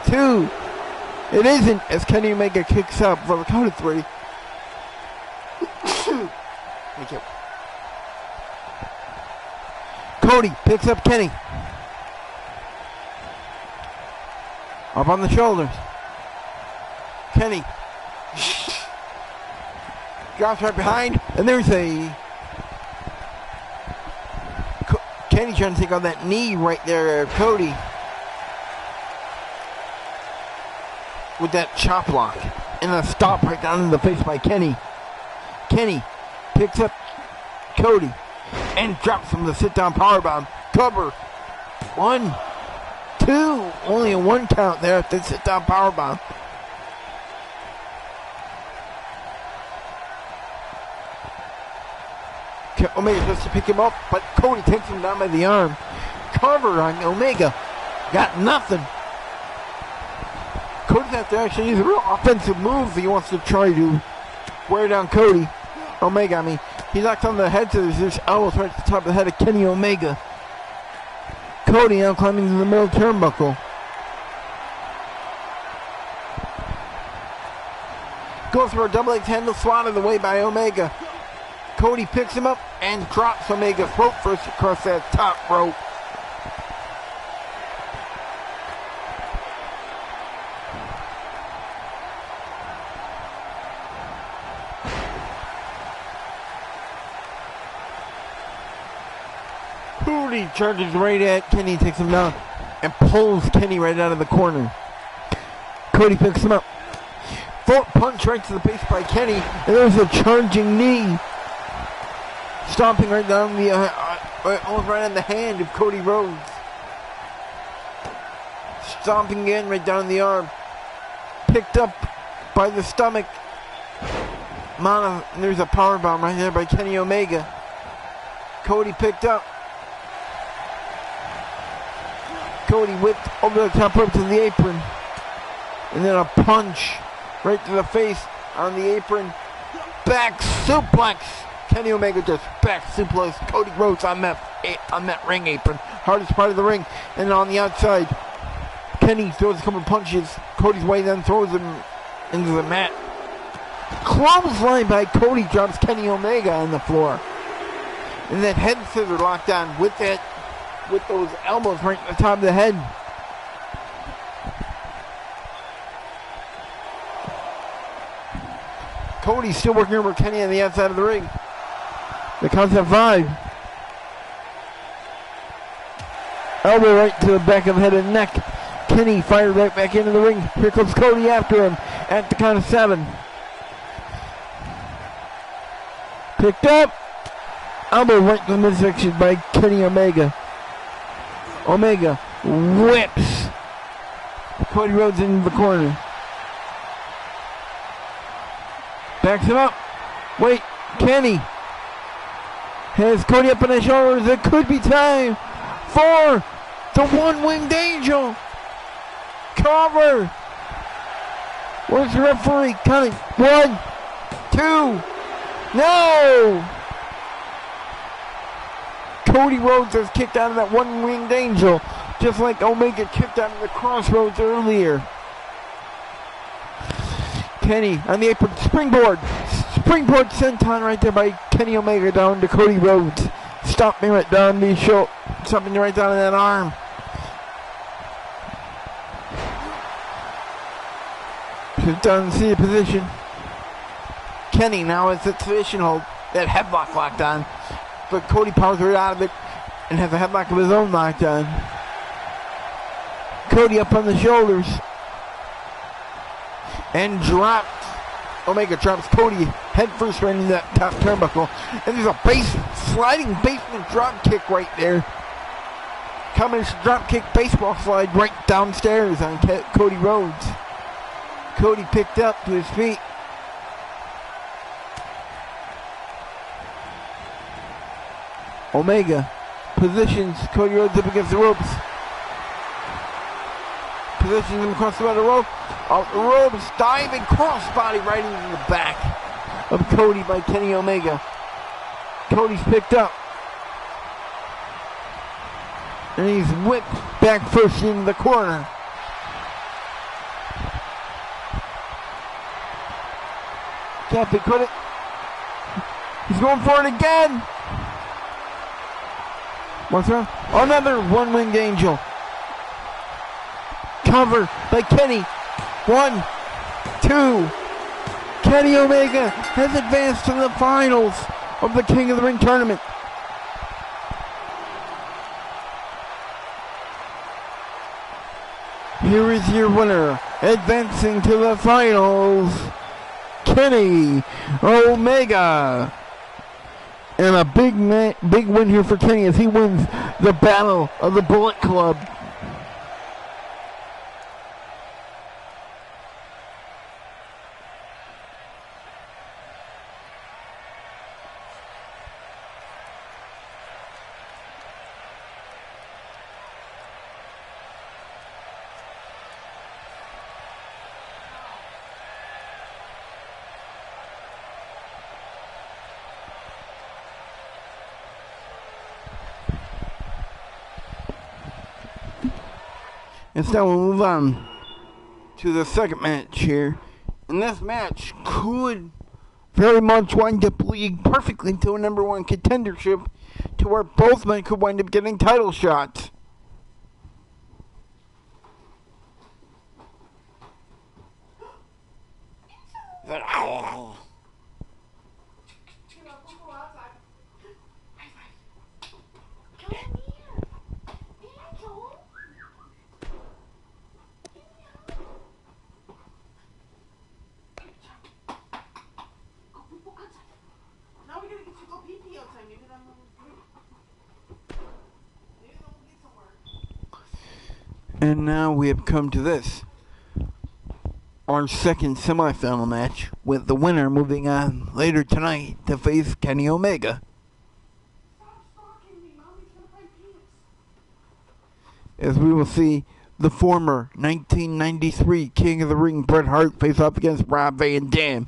2. It isn't as Kenny Omega kicks up for the count of 3. Thank you. Cody picks up Kenny. Up on the shoulders. Kenny drops right behind, and there's a Kenny trying to take on that knee right there, Cody. With that chop block. And a stop right down in the face by Kenny. Kenny picks up Cody and drops him with a sit-down powerbomb. Cover 1, 2. Only a 1 count there at the sit-down powerbomb. Omega tries to pick him up, but Cody takes him down by the arm. Cover on Omega. Got nothing. Cody's have to actually use a real offensive move if he wants to try to wear down Cody. Omega, I mean. He knocked on the head to his elbows right at the top of the head of Kenny Omega. Cody now climbing to the middle turnbuckle. Goes for a double leg handle swatted away by Omega. Cody picks him up and drops Omega throat first across that top rope. Cody charges right at Kenny, takes him down, and pulls Kenny right out of the corner. Cody picks him up. Full punch right to the face by Kenny, and there's a charging knee. Stomping right down the, almost right on the hand of Cody Rhodes. Stomping again right down the arm. Picked up by the stomach. There's a powerbomb right there by Kenny Omega. Cody picked up. Cody whipped over the top rope to the apron. And then a punch right to the face on the apron. Back suplex. Kenny Omega just back suplex Cody Rhodes on that ring apron. Hardest part of the ring. And on the outside, Kenny throws a couple of punches. Cody's way then throws him into the mat. Clothesline by Cody drops Kenny Omega on the floor. And then head scissor locked on with those elbows right at the top of the head. Cody's still working over Kenny on the outside of the ring. The count's at 5. Elbow right to the back of the head and neck. Kenny fired right back into the ring. Here comes Cody after him at the count of 7. Picked up. Elbow right to the midsection by Kenny Omega. Omega whips Cody Rhodes into the corner. Backs him up. Wait, Kenny has Cody up on his shoulders. It could be time for the one-winged angel. Cover. Where's the referee? Counting 1, 2. No! Cody Rhodes has kicked out of that one-winged angel, just like Omega kicked out of the crossroads earlier. Kenny on the apron, springboard senton right there by Kenny Omega down to Cody Rhodes. Stomping right down the shoulder, stomping right down in that arm. Put down in the seated position. Kenny now has the traditional that headlock locked on, but Cody powers right out of it and has a headlock of his own locked on. Cody up on the shoulders and dropped. Omega drops Cody head first right into that top turnbuckle, and there's a sliding basement drop kick right there. Combination drop kick baseball slide right downstairs on Cody Rhodes. Cody picked up to his feet. Omega positions Cody Rhodes up against the ropes. Positions him across the rope. Out the ropes, diving crossbody right into the back of Cody by Kenny Omega. Cody's picked up. And he's whipped back first into the corner. Can't be credit. He's going for it again. What's wrong? Another one-winged angel. Cover by Kenny. 1, 2. Kenny Omega has advanced to the finals of the King of the Ring tournament. Here is your winner, advancing to the finals, Kenny Omega. And a big win here for Kenny as he wins The Battle of the Bullet Club. And so we'll move on to the second match here. And this match could very much wind up leading perfectly to a number one contendership to where both men could wind up getting title shots. And now we have come to this, our second semifinal match, with the winner moving on later tonight to face Kenny Omega. As we will see the former 1993 King of the Ring Bret Hart face off against Rob Van Dam.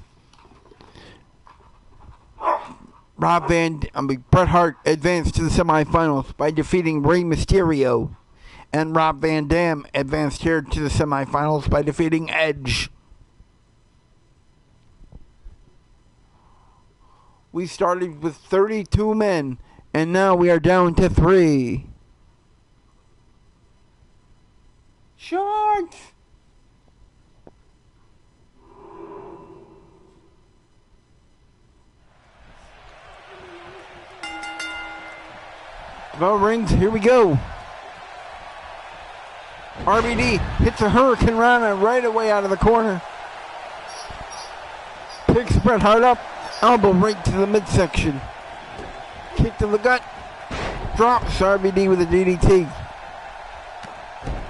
Bret Hart advanced to the semifinals by defeating Rey Mysterio. And Rob Van Dam advanced here to the semifinals by defeating Edge. We started with 32 men, and now we are down to 3. Shorts! Bell rings, here we go. RVD hits a Hurricane Rana right away out of the corner. Picks Bret Hart up, elbow right to the midsection. Kick to the gut, drops RVD with a DDT.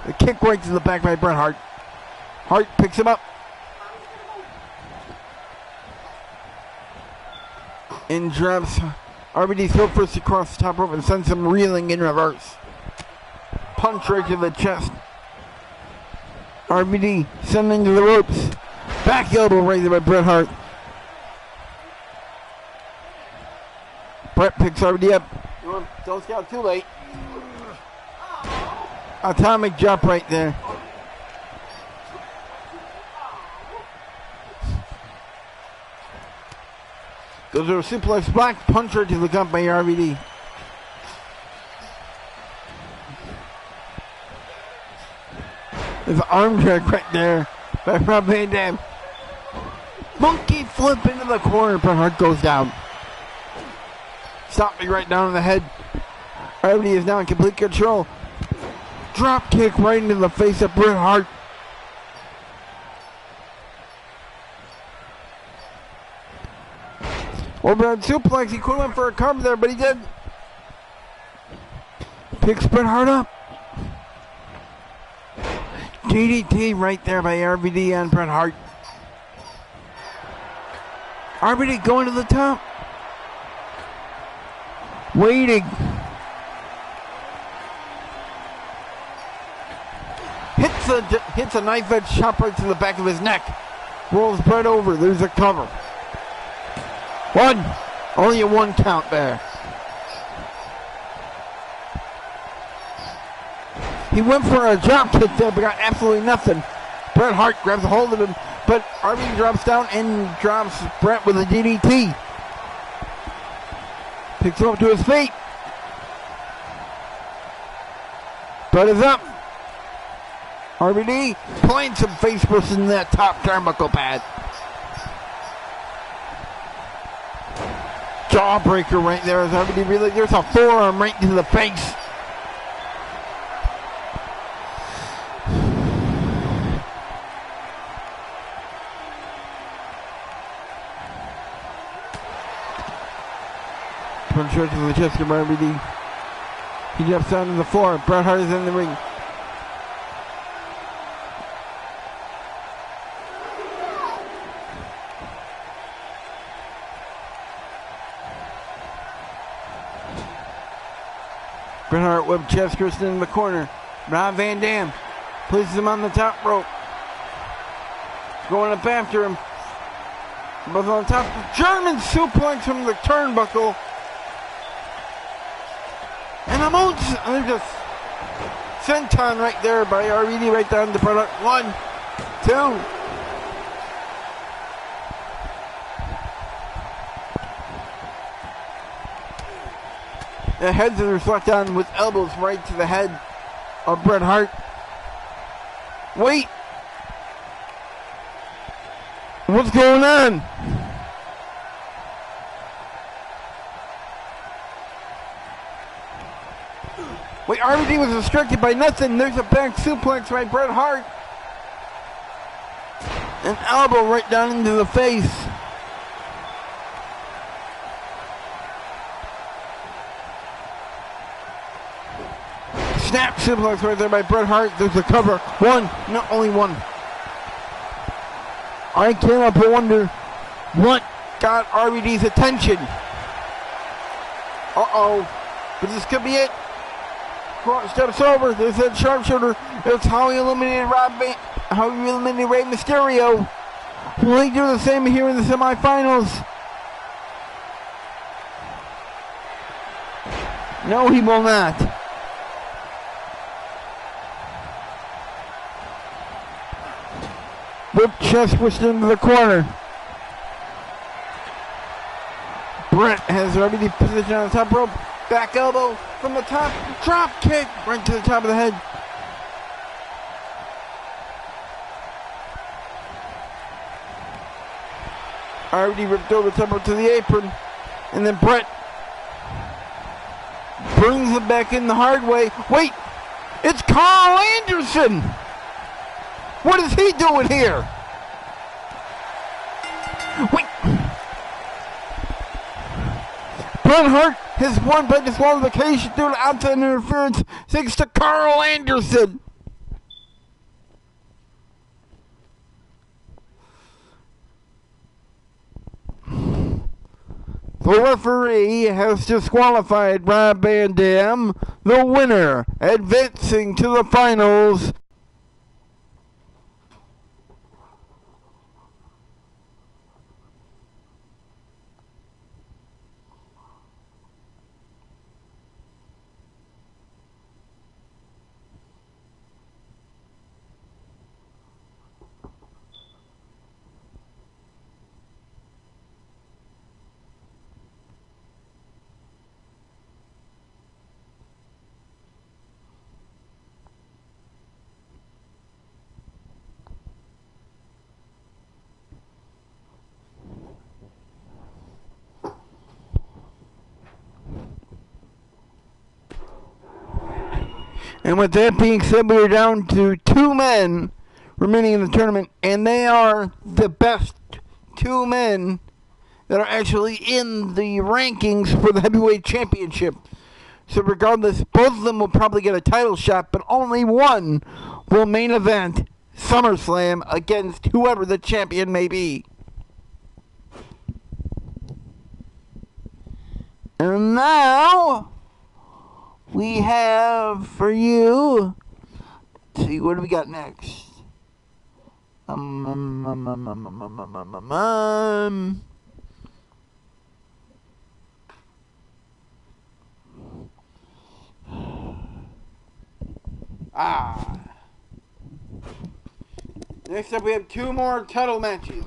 The kick right to the back by Bret Hart. Hart picks him up. And drops RVD's foot first across the top rope and sends him reeling in reverse. Punch right to the chest. RVD sending to the ropes. Back elbow right there by Bret Hart. Bret picks RVD up. Don't scout too late. Atomic drop right there. Goes to a suplex block. Punch right to the gut by RVD. There's an arm drag right there by Rob Van Dam. Monkey flip into the corner. Bret Hart goes down. Stop me right down in the head. RVD is now in complete control. Drop kick right into the face of Bret Hart. Overhead suplex. He could have went for a cover there, but he did. Picks Bret Hart up. DDT right there by RVD on Bret Hart. RVD going to the top. Waiting. Hits a knife edge chop right to the back of his neck. Rolls Bret over. There's a cover. One. Only a 1 count there. He went for a drop kick there, but got absolutely nothing. Bret Hart grabs a hold of him, but RVD drops down and drops Bret with a DDT. Picks him up to his feet. Bret is up. RVD playing some face first in that top turnbuckle pad. Jawbreaker right there as RVD really, there's a forearm right into the face. Punch right to the chest of RVD. He drops down to the floor. Bret Hart is in the ring. Bret Hart whipped Chest Christian in the corner. Rob Van Dam places him on the top rope. Going up after him. Both on top. German suplex from the turnbuckle. And a moon. Just senton right there by RVD right down the Bret Hart. 1, 2. The heads are reflect on with elbows right to the head of Bret Hart. Wait. What's going on? Wait, RVD was restricted by nothing. There's a back suplex by Bret Hart. An elbow right down into the face. Snap suplex right there by Bret Hart. There's a cover. One, not only one. I can't help but wonder what got RVD's attention. Uh-oh. But this could be it. Steps over. There's that sharpshooter. It's how he eliminated Rey Mysterio. Will he do the same here in the semifinals? No, he will not. Whip chest pushed into the corner. Bret has already positioned on the top rope. Back elbow from the top. Drop kick right to the top of the head. Already ripped over the top rope to the apron. And then Bret brings it back in the hard way. Wait! It's Carl Anderson! What is he doing here? Wait. Bret Hart has won by disqualification due to outside interference thanks to Carl Anderson. The referee has disqualified Rob Van Dam, the winner, advancing to the finals. And with that being said, we are down to 2 men remaining in the tournament, and they are the best 2 men that are actually in the rankings for the heavyweight championship. So regardless, both of them will probably get a title shot, but only one will main event SummerSlam against whoever the champion may be. And now we have for you. Let's see, what do we got next? Next up, we have 2 more title matches.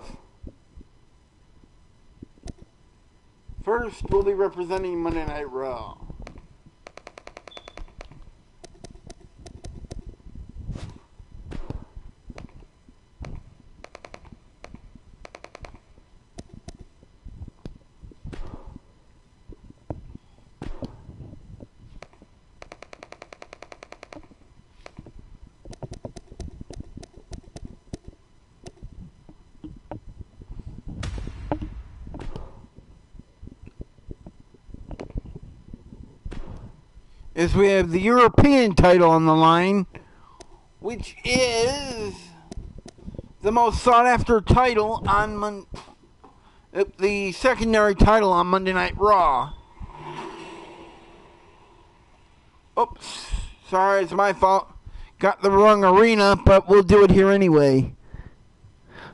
First, we'll be representing Monday Night Raw. is we have the European title on the line, which is the most sought after title on the secondary title on Monday Night Raw. Oops, sorry, it's my fault. Got the wrong arena, but we'll do it here anyway.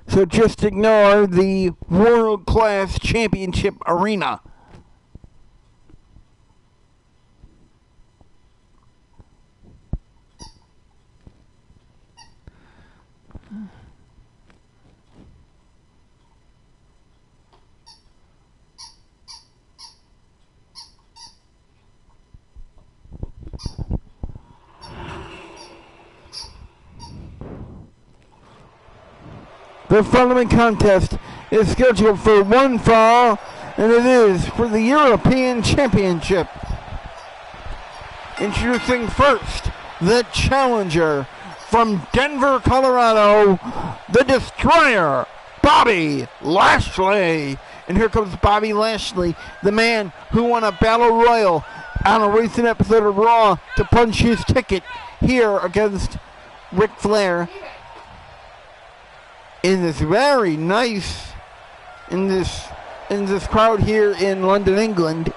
So just ignore the World Class Championship Arena. The following contest is scheduled for one fall, and it is for the European Championship. Introducing first, the challenger from Denver, Colorado, the Destroyer, Bobby Lashley. And here comes Bobby Lashley, the man who won a battle royal on a recent episode of Raw to punch his ticket here against Ric Flair. In this very nice, in this crowd here in London, England.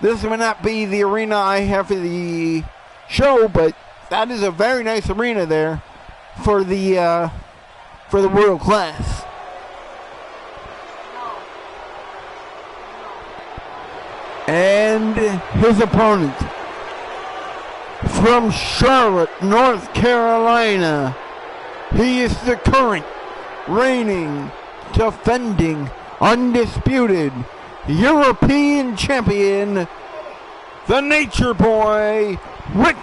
This may not be the arena I have for the show, but that is a very nice arena there for the World Class. And his opponent from Charlotte, North Carolina. He is the current, reigning, defending, undisputed European champion, the Nature Boy, Ric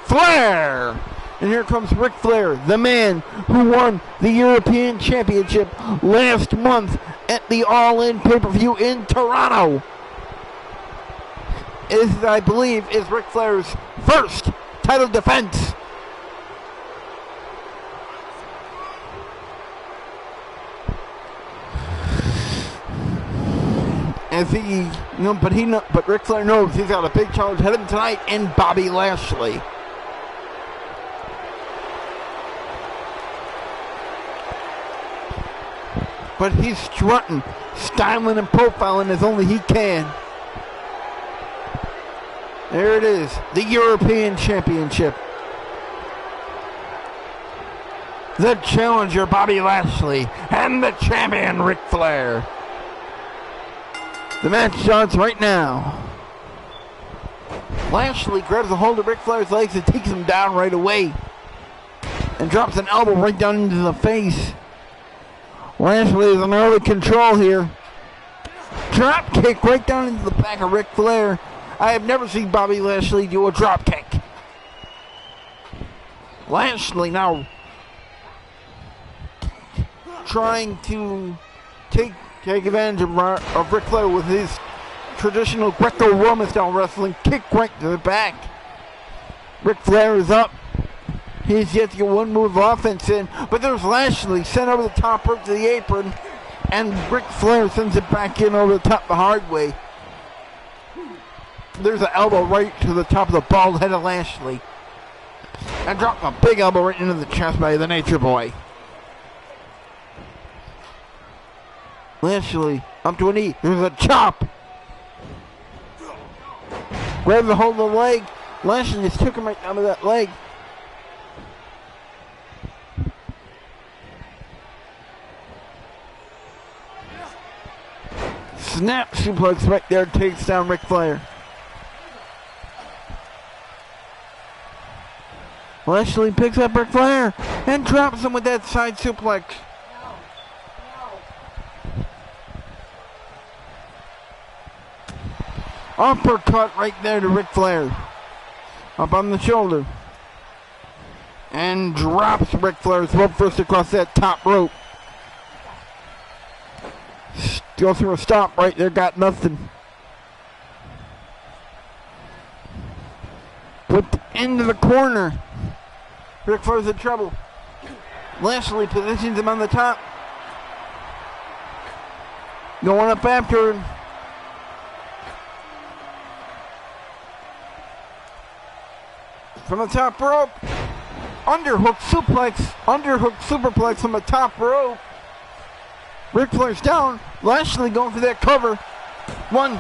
Flair. And here comes Ric Flair, the man who won the European Championship last month at the All In pay-per-view in Toronto. This, I believe, is Ric Flair's first title defense. But Ric Flair knows he's got a big challenge ahead of him tonight in Bobby Lashley. But he's strutting, styling, and profiling as only he can. There it is, the European Championship. The challenger, Bobby Lashley, and the champion, Ric Flair. The match starts right now. Lashley grabs a hold of Ric Flair's legs and takes him down right away. And drops an elbow right down into the face. Lashley is in early control here. Drop kick right down into the back of Ric Flair. I have never seen Bobby Lashley do a drop kick. Lashley now trying to take advantage of Ric Flair with his traditional Greco-Roman style wrestling kick right to the back. Ric Flair is up. He's yet to get one move of offense in, but there's Lashley sent over the top rope to the apron, and Ric Flair sends it back in over the top the hard way. There's an elbow right to the top of the bald head of Lashley. And dropped a big elbow right into the chest by the Nature Boy. Lashley up to a knee. There's a chop. Grab the hold of the leg. Lashley just took him right down to that leg. Snap suplex right there takes down Ric Flair. Lashley picks up Ric Flair and drops him with that side suplex. Uppercut right there to Ric Flair. Up on the shoulder. And drops Ric Flair's rope first across that top rope. Go through a stop right there, got nothing. Whipped into the corner. Ric Flair's in trouble. Lashley positions him on the top. Going up after him. from the top rope. Underhook superplex from the top rope. Ric Flair's down. Lashley going for that cover. 1,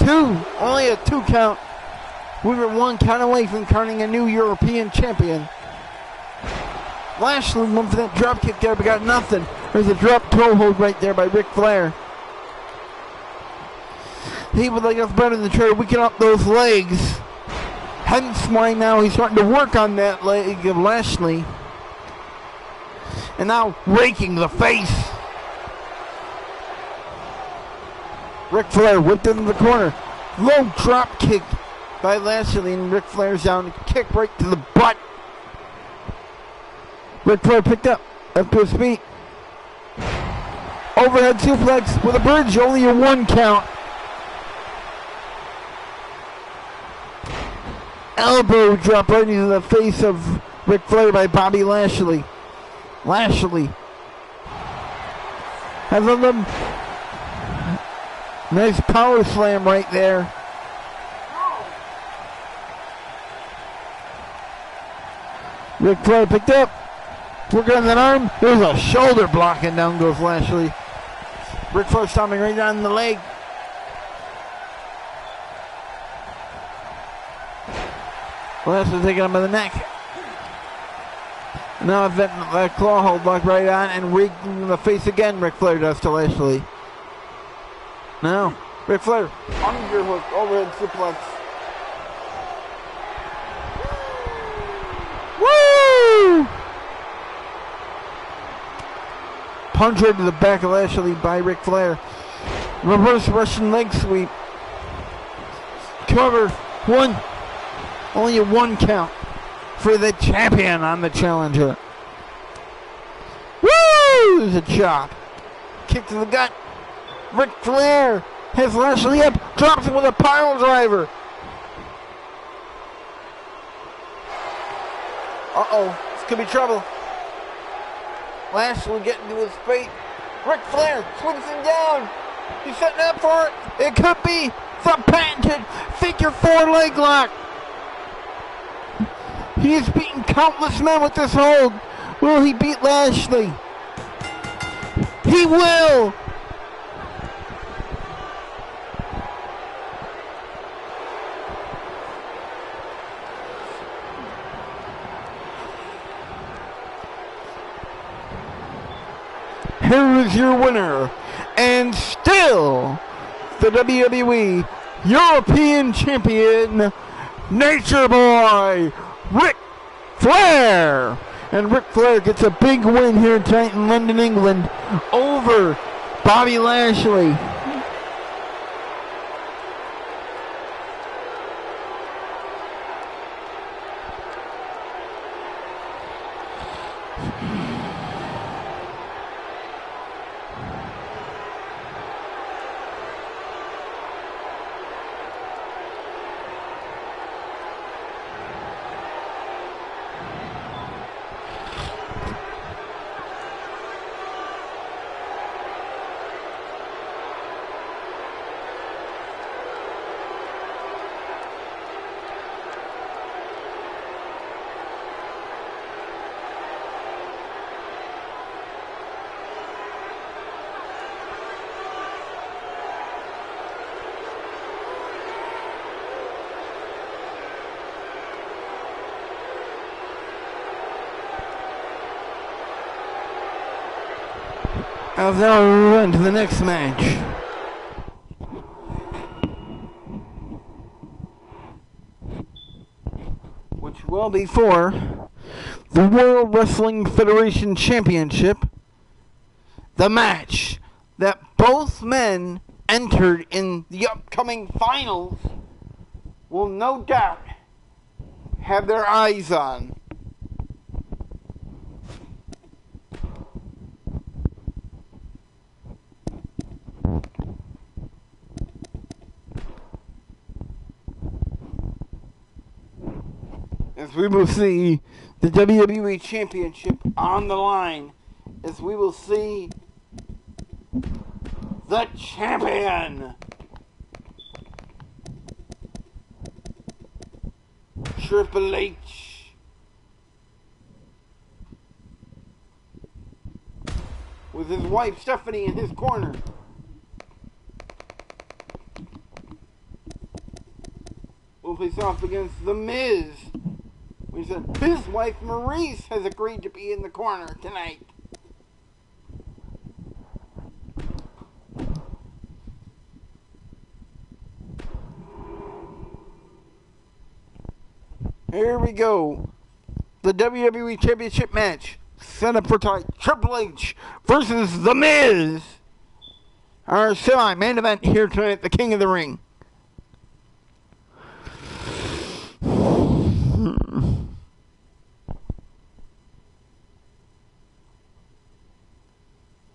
2, only a 2 count. We were 1 count away from crowning a new European champion. Lashley went for that drop kick there, but got nothing. There's a drop toe hold right there by Ric Flair. He would like us better than try to weaken up those legs. Hence why now he's starting to work on that leg of Lashley. And now raking the face. Ric Flair whipped into the corner. Low drop kick by Lashley, and Ric Flair's down. Kick right to the butt. Ric Flair picked up to his feet. Overhead suplex with a bridge, only a 1 count. Elbow drop right into the face of Ric Flair by Bobby Lashley. Lashley has a little nice power slam right there. Ric Flair picked up. Working on that arm. There's a shoulder block, and down goes Lashley. Ric Flair stomping right down the leg. Lashley taking him by the neck. Now that claw hold block right on, and raking in the face again. Ric Flair does to Lashley. Now, Ric Flair, underhook, overhead suplex. Woo! Punch right to the back of Lashley by Ric Flair. Reverse Russian leg sweep. Cover. 1. Only a 1 count for the champion on the challenger. Woo! There's a chop. Kick to the gut. Ric Flair has Lashley up. Drops him with a pile driver. Uh-oh. This could be trouble. Lashley getting to his feet. Ric Flair swings him down. He's setting up for it. It could be the patented figure 4 leg lock. He has beaten countless men with this hold. Will he beat Lashley? He will. Here is your winner, and still the WWE European Champion, Nature Boy, Ric Flair. And Ric Flair gets a big win here tonight in London, England, over Bobby Lashley. I'll now run to the next match. Which will be for the World Wrestling Federation Championship. The match that both men entered in the upcoming finals will no doubt have their eyes on. As we will see the WWE Championship on the line, as we will see the champion, Triple H. With his wife Stephanie in his corner. Will face off against The Miz. We said his wife Maurice has agreed to be in the corner tonight. Here we go. The WWE Championship match set up for tonight. Triple H versus The Miz. Our semi-main event here tonight, the King of the Ring.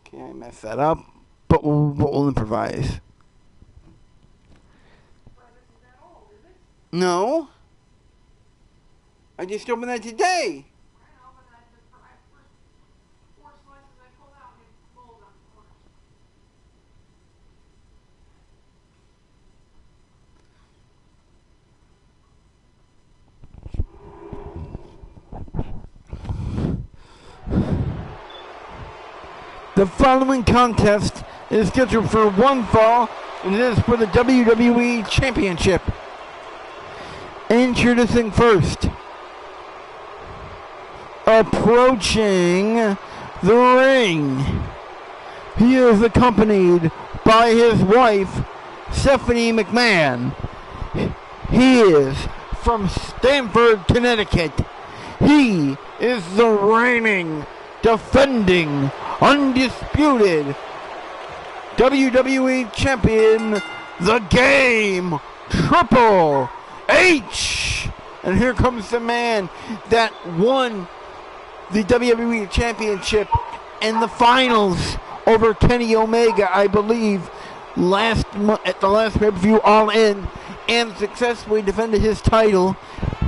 Okay, I messed that up, but we'll improvise. No. I just opened that today. The following contest is scheduled for one fall, and it is for the WWE Championship. Introducing first, approaching the ring, he is accompanied by his wife, Stephanie McMahon. He is from Stamford, Connecticut. He is the reigning, defending, undisputed WWE Champion, The Game, Triple H. And here comes the man that won the WWE Championship in the finals over Kenny Omega, I believe, at the last pay-per-view All In, and successfully defended his title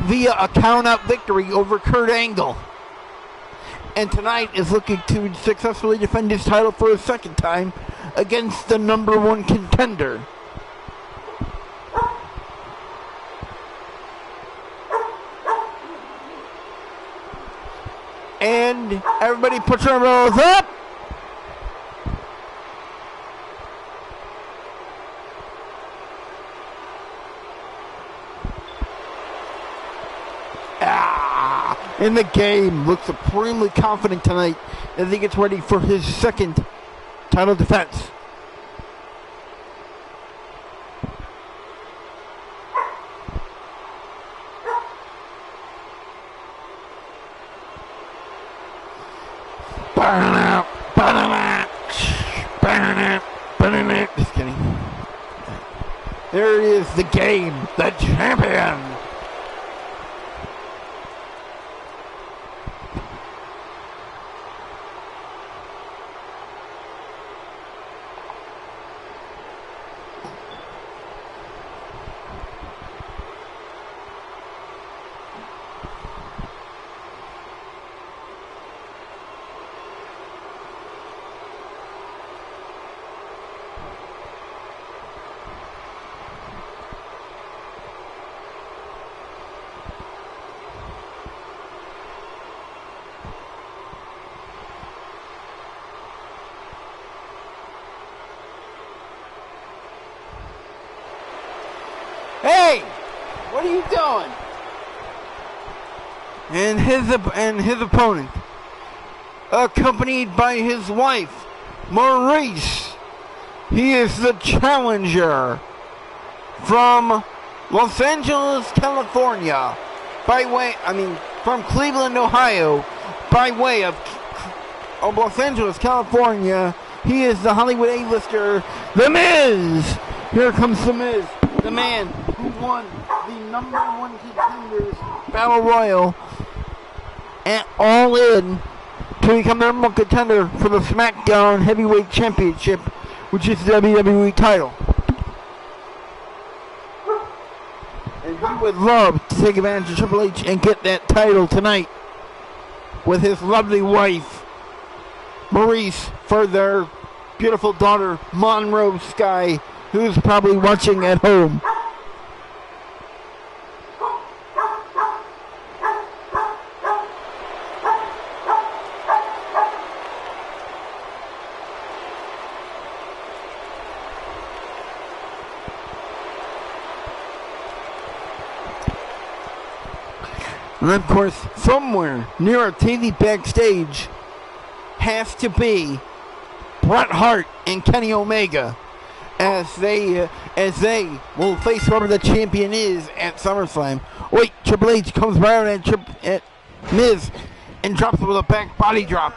via a count-out victory over Kurt Angle. And tonight is looking to successfully defend his title for a second time against the number one contender. And everybody put your elbows up. In the Game looks supremely confident tonight as he gets ready for his second title defense. Just kidding. There is The Game, the champion. Hey, what are you doing? And his opponent, accompanied by his wife, Maurice. He is the challenger from Los Angeles, California, from Cleveland, Ohio, by way of Los Angeles, California. He is the Hollywood A-lister, The Miz. Here comes The Miz, the man who won the number one contenders Battle Royal and All In to become the number one contender for the SmackDown Heavyweight Championship, which is the WWE title. And he would love to take advantage of Triple H and get that title tonight with his lovely wife, Maurice, for their beautiful daughter, Monroe Sky, who's probably watching at home. And of course, somewhere near a TV backstage has to be Bret Hart and Kenny Omega as they will face whoever the champion is at SummerSlam. Wait, Triple H comes around at Miz and drops him with a back body drop.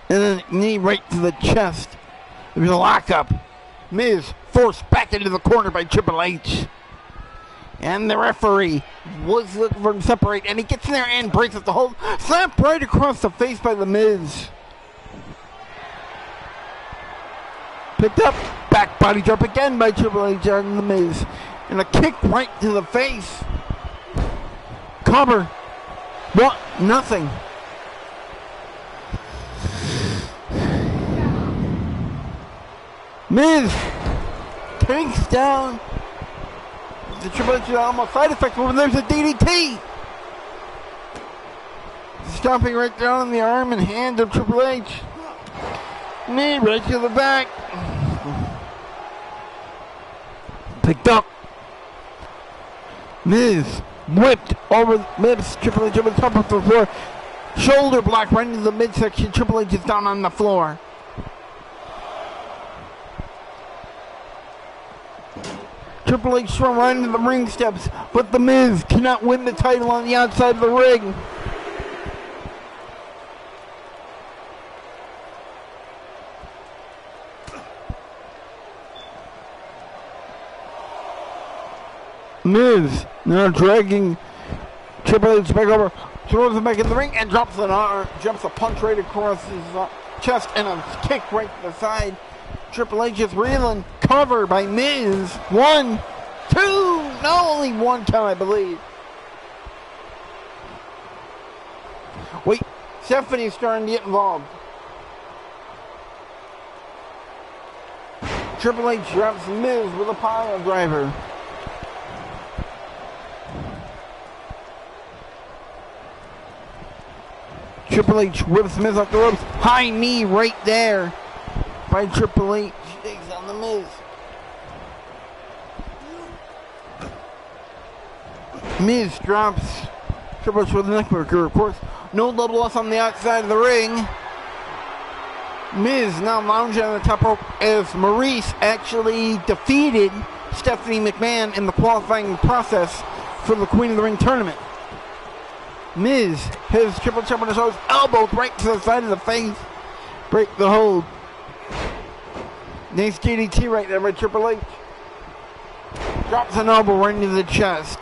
And then knee right to the chest. There's a lockup. Miz forced back into the corner by Triple H. And the referee was looking for him to separate, and he gets in there and breaks up the hold. Slap right across the face by The Miz. Picked up, back body drop again by Triple H on The Miz. And a kick right to the face. Cover. What? Nothing. Miz takes down the Triple H almost side effect move, and there's a DDT. Stomping right down on the arm and hand of Triple H. Knee right to the back. Picked up. Miz whipped over Triple H over the top of the floor. Shoulder block right into the midsection. Triple H is down on the floor. Triple H thrown right into the ring steps, but The Miz cannot win the title on the outside of the ring. Miz now dragging Triple H back over, throws him back in the ring, and jumps a punch right across his chest and a kick right to the side. Triple H is reeling. Cover by Miz. 1, 2. No, only one count, I believe. Wait, Stephanie's starting to get involved. Triple H drops Miz with a pile driver. Triple H whips Miz off the ropes. High knee right there by Triple H. Takes on The Miz. Miz drops Triple H with a neckbreaker, of course. No double loss on the outside of the ring. Miz now lounging on the top rope as Maryse actually defeated Stephanie McMahon in the qualifying process for the Queen of the Ring tournament. Miz has Triple H on his nose, elbow right to the side of the face. Break the hold. Nice DDT right there by Triple H. Drops an elbow right into the chest.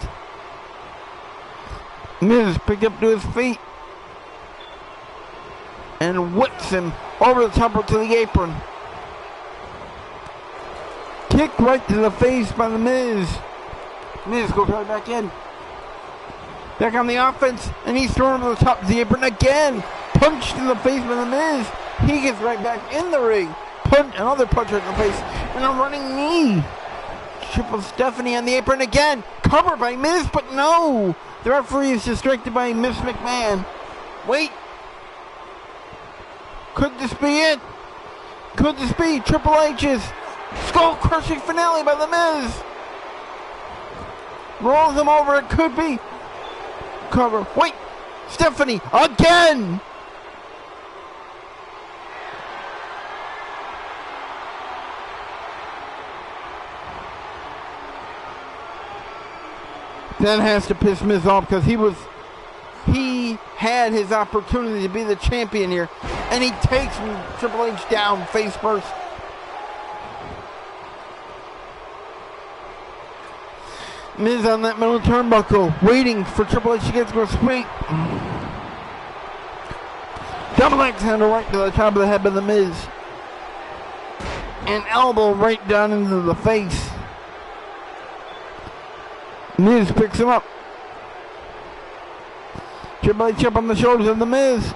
Miz picked up to his feet and whips him over the top to the apron. Kick right to the face by The Miz. Miz goes right back in. Back on the offense, and he's thrown over the top of the apron again. Punch to the face by The Miz. He gets right back in the ring. Another punch right in the face, and a running knee. Triple Stephanie on the apron again. Covered by Miz, but no. The referee is distracted by Miss McMahon. Wait. Could this be it? Could this be Triple H's skull-crushing finale by The Miz? Rolls him over. It could be. Cover. Wait. Stephanie again. That has to piss Miz off because he had his opportunity to be the champion here, and he takes Triple H down face first. Miz on that middle turnbuckle, waiting for Triple H to get to his feet. Double axe handle right to the top of the head of The Miz. An elbow right down into the face. Miz picks him up. Triple H up on the shoulders of The Miz.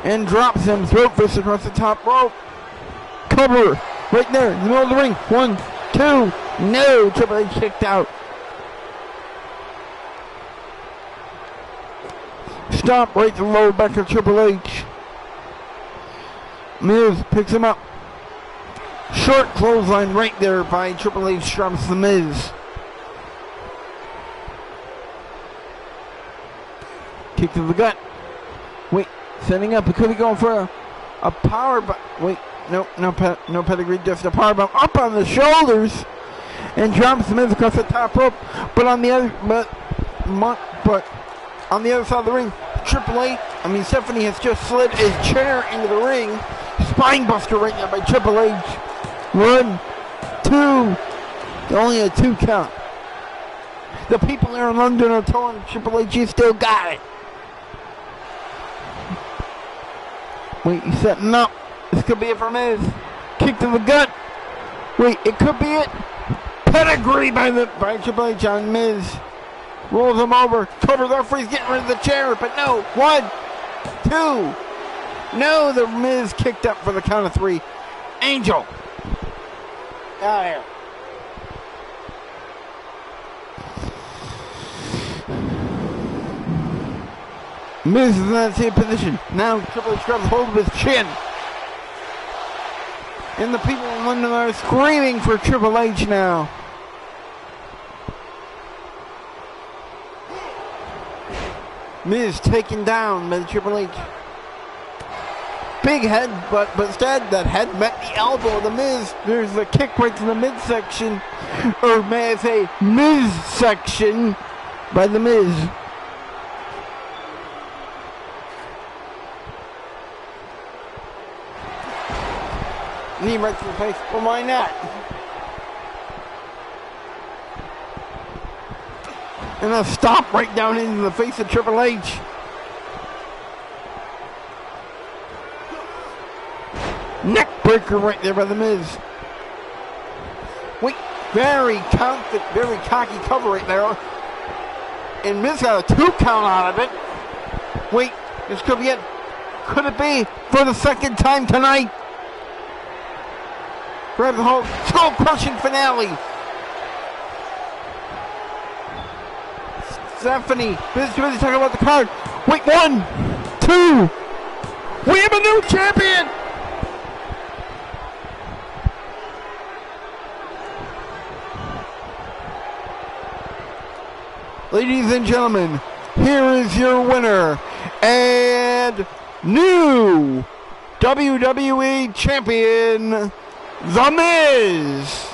And drops him, throat fist across the top rope. Cover, right there, in the middle of the ring. 1, 2, no, Triple H kicked out. Stop right to the lower back of Triple H. Miz picks him up. Short clothesline right there by Triple H, drops The Miz. Kick to the gut. Wait, setting up. It could be going for a power bomb. Wait, no pedigree. Just a power bomb up on the shoulders, and drops Miz across the top rope. But on the other, on the other side of the ring, Stephanie has just slid his chair into the ring. Spine buster right now by Triple H. 1, 2. Only a 2 count. The people there in London are telling Triple H, you still got it. Wait, he's setting up. This could be it for Miz. Kick to the gut. Wait, it could be it. Pedigree by Triple H on Miz. Rolls him over. Cover the referee's getting rid of the chair, but no. 1, 2. No, the Miz kicked up for the count of 3. Angel. Out of here. Miz is in that same position. Now Triple H grabs hold of his chin. And the people in London are screaming for Triple H now. Miz taken down by Triple H. Big head, but instead that head met the elbow of the Miz. There's a kick right to the midsection. Or may I say, Miz section by the Miz. Knee right to the face. Well, why not? And a stop right down into the face of Triple H. Neck breaker right there by the Miz. Wait, very cocky cover right there. And Miz got a 2 count out of it. Wait, this could be it. Could it be for the second time tonight? Grab the hold. Skull crushing finale. Stephanie. Miz talking about the card. Wait, 1, 2. We have a new champion. Ladies and gentlemen, here is your winner and new WWE Champion, The Miz.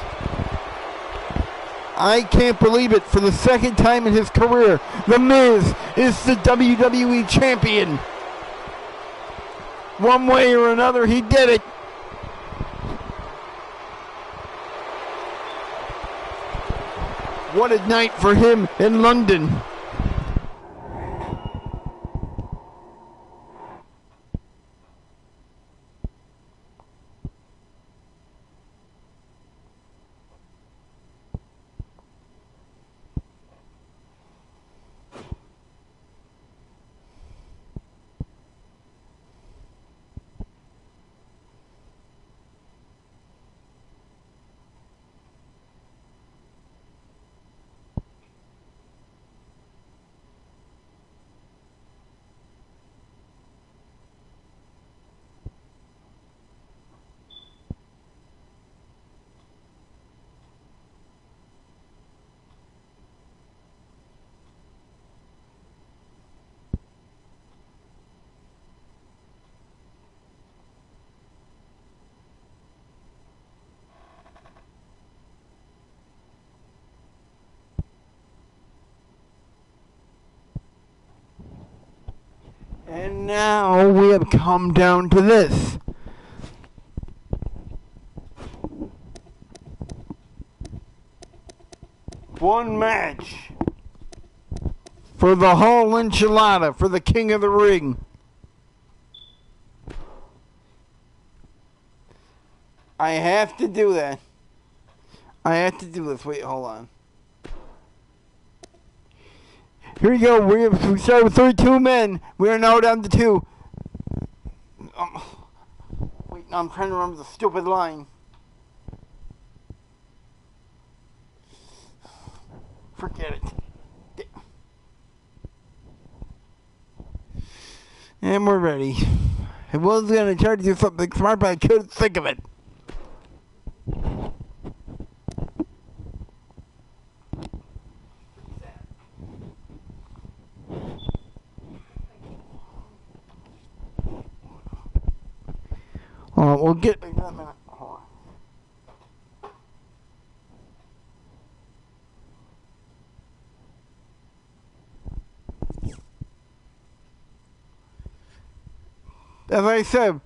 I can't believe it. For the second time in his career, The Miz is the WWE Champion. One way or another, he did it. What a night for him in London. And now we have come down to this. One match for the whole enchilada, for the King of the Ring. I have to do that. I have to do this. Wait, hold on. Here we go. We start with 32 men. We are now down to 2. Wait, now I'm trying to remember the stupid line. Forget it. And we're ready. I was going to try to do something smart, but I couldn't think of it. We'll get back to that in a minute. Hold on. As I said,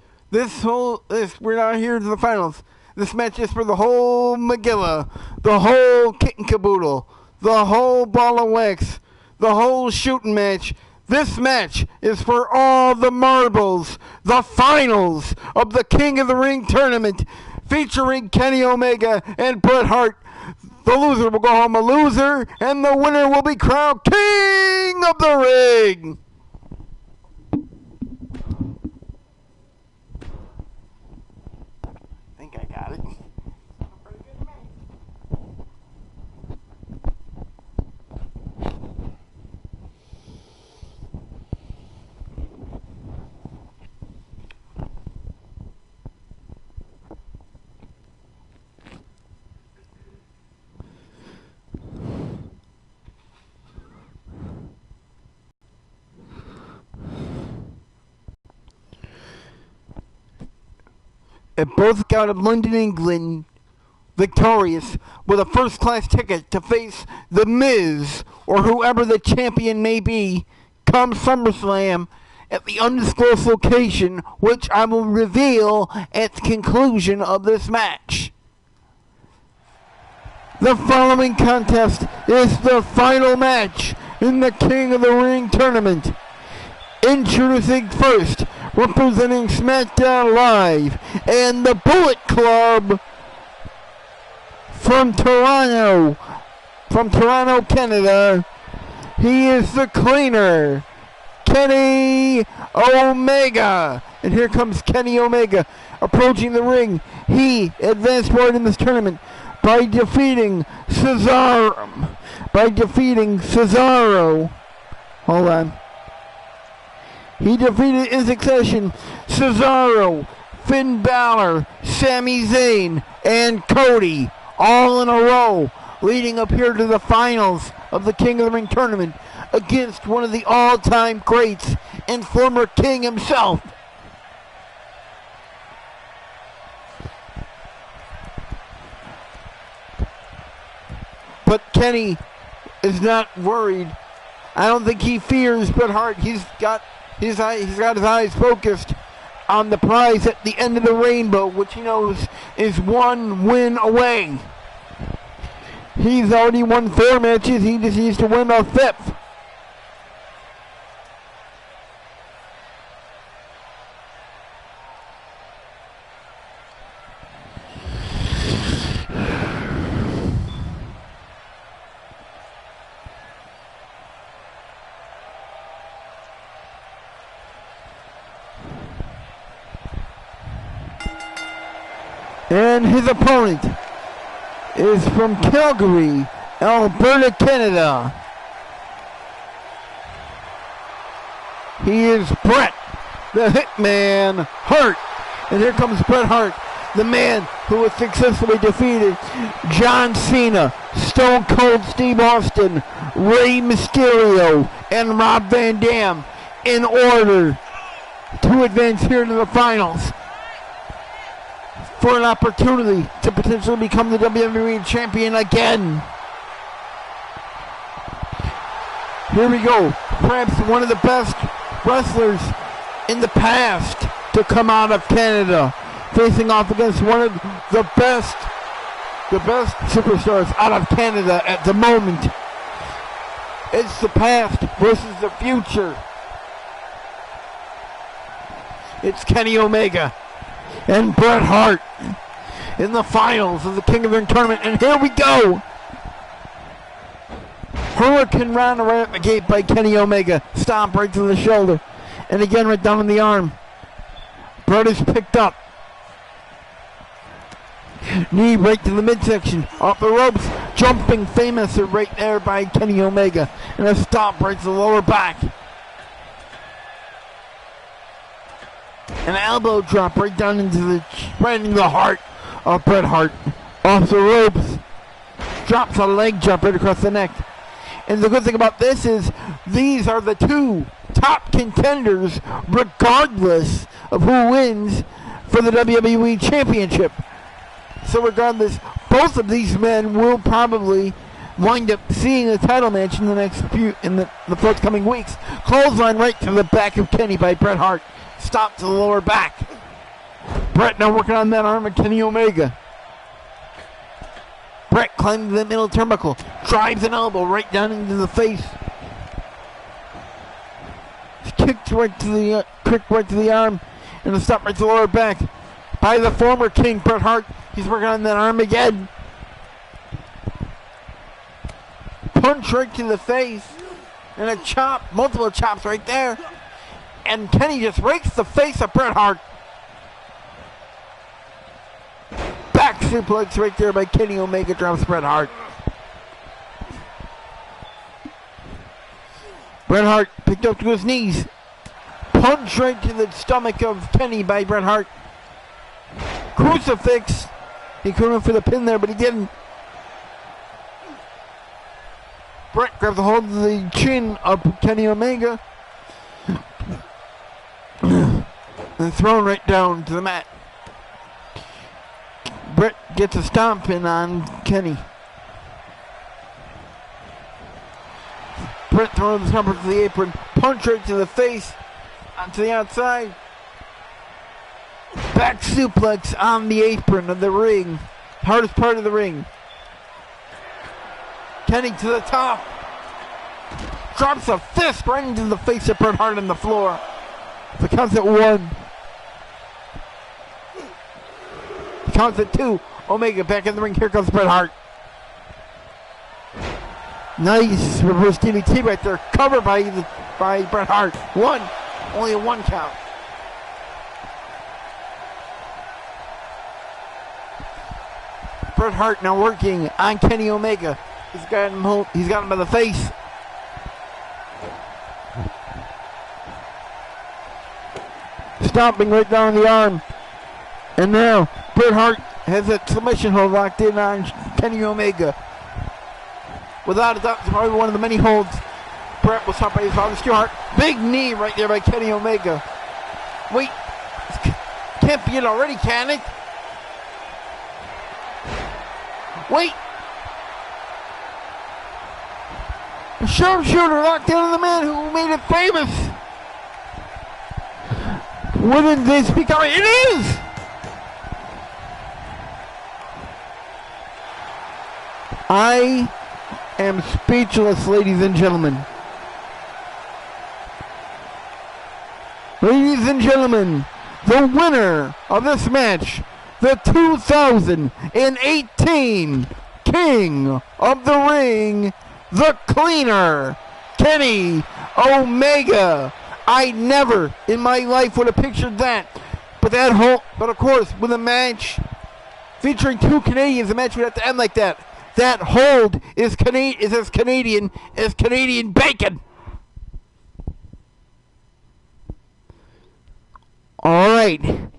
we're not here to the finals. This match is for the whole Megillah, the whole kit and caboodle, the whole ball of wax, the whole shooting match. This match is for all the marbles, the finals of the King of the Ring tournament, featuring Kenny Omega and Bret Hart. The loser will go home a loser, and the winner will be crowned King of the Ring. And both got to London, England, victorious with a first-class ticket to face The Miz or whoever the champion may be come SummerSlam at the undisclosed location, which I will reveal at the conclusion of this match. The following contest is the final match in the King of the Ring tournament. Introducing first, representing SmackDown Live and the Bullet Club from Toronto, Canada. He is the cleaner, Kenny Omega. And here comes Kenny Omega approaching the ring. He advanced forward in this tournament by defeating Cesaro. Hold on. He defeated in succession Cesaro, Finn Balor, Sami Zayn, and Cody, all in a row, leading up here to the finals of the King of the Ring tournament against one of the all-time greats and former king himself. But Kenny is not worried. I don't think he fears Bret Hart. He's got his eyes focused on the prize at the end of the rainbow, which he knows is one win away. He's already won 4 matches. He just needs to win a 5th. And his opponent is from Calgary, Alberta, Canada. He is Bret, the Hitman Hart. And here comes Bret Hart, the man who has successfully defeated John Cena, Stone Cold Steve Austin, Rey Mysterio, and Rob Van Dam in order to advance here to the finals for an opportunity to potentially become the WWE Champion again. Here we go. Perhaps one of the best wrestlers in the past to come out of Canada, facing off against one of the best superstars out of Canada at the moment. It's the past versus the future. It's Kenny Omega and Bret Hart in the finals of the King of the Ring tournament. And here we go. Hurricane Rana right at the gate by Kenny Omega. Stomp right to the shoulder. And again right down in the arm. Bret is picked up. Knee right to the midsection. Off the ropes. Jumping famous right there by Kenny Omega. And a stomp right to the lower back. An elbow drop right down into the heart of Bret Hart. Off the ropes. Drops a leg jump right across the neck. And the good thing about this is these are the 2 top contenders, regardless of who wins, for the WWE Championship. So regardless, both of these men will probably wind up seeing a title match in the forthcoming weeks. Clothesline right to the back of Kenny by Bret Hart. Stop to the lower back. Bret now working on that arm of Kenny Omega. Bret climbing the middle turnbuckle, drives an elbow right down into the face. Kicked right to the arm, and a stop right to the lower back by the former King, Bret Hart. He's working on that arm again. Punch right to the face, and a chop, multiple chops right there. And Kenny just rakes the face of Bret Hart. Back suplex right there by Kenny Omega, drops Bret Hart. Bret Hart picked up to his knees. Punch right to the stomach of Kenny by Bret Hart. Crucifix. He could have went for the pin there, but he didn't. Bret grabs a hold of the chin of Kenny Omega and thrown right down to the mat. Bret gets a stomping on Kenny. Bret throwing the stomper to the apron. Punch right to the face. Onto the outside. Back suplex on the apron of the ring. Hardest part of the ring. Kenny to the top. Drops a fist right into the face of Bret Hart on the floor. The count's at 1. The count's at 2. Omega back in the ring. Here comes Bret Hart. Nice reverse DDT right there. Covered by Bret Hart. 1. Only a 1 count. Bret Hart now working on Kenny Omega. He's got him by the face. Stomping right down the arm. And now Bret Hart has that submission hold locked in on Kenny Omega. Without a doubt, it's probably one of the many holds Bret was stopped by his father, Stu Hart. Big knee right there by Kenny Omega. Wait, can't be it already, can it? Wait. A sharpshooter locked in on the man who made it famous. Wouldn't this be coming? It is! I am speechless, ladies and gentlemen. Ladies and gentlemen, the winner of this match, the 2018 King of the Ring, the Cleaner, Kenny Omega. I never in my life would have pictured that. But of course, with a match featuring 2 Canadians, the match would have to end like that. That hold is as Canadian as Canadian bacon. All right.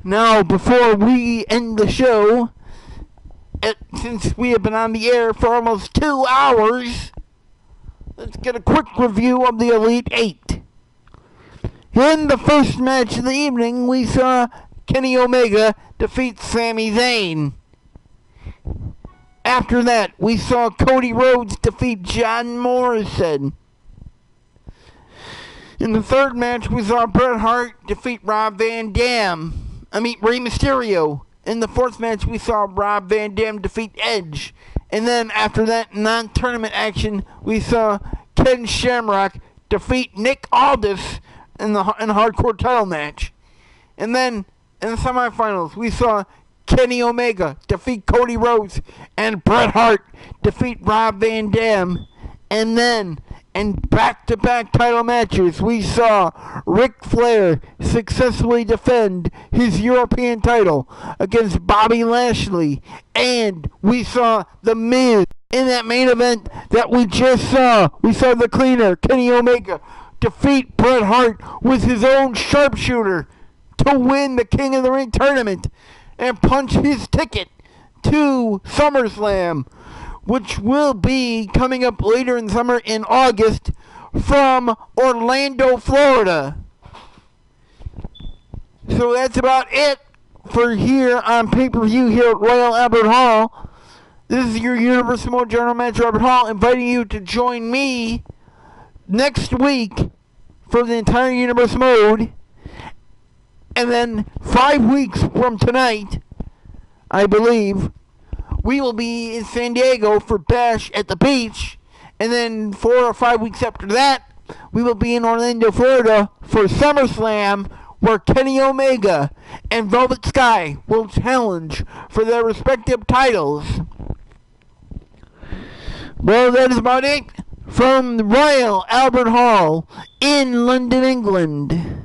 Now, before we end the show, since we have been on the air for almost 2 hours, let's get a quick review of the Elite 8. In the first match of the evening, we saw Kenny Omega defeat Sami Zayn. After that, we saw Cody Rhodes defeat John Morrison. In the third match, we saw Bret Hart defeat Rey Mysterio. In the fourth match, we saw Rob Van Dam defeat Edge. And then after that non-tournament action, we saw Ken Shamrock defeat Nick Aldis in a hardcore title match. And then in the semifinals, we saw Kenny Omega defeat Cody Rhodes and Bret Hart defeat Rob Van Dam. And then in back-to-back title matches, we saw Ric Flair successfully defend his European title against Bobby Lashley. And we saw The Miz in that main event that we just saw. We saw the Cleaner, Kenny Omega, defeat Bret Hart with his own sharpshooter to win the King of the Ring tournament and punch his ticket to SummerSlam, which will be coming up later in summer in August from Orlando, Florida. So that's about it for here on pay-per-view here at Royal Albert Hall. This is your Universal Mode General Manager Robert Hall, inviting you to join me next week for the entire Universal Mode. And then 5 weeks from tonight, I believe, we will be in San Diego for Bash at the Beach. And then 4 or 5 weeks after that, we will be in Orlando, Florida for SummerSlam, where Kenny Omega and Velvet Sky will challenge for their respective titles. Well, that is about it from the Royal Albert Hall in London, England.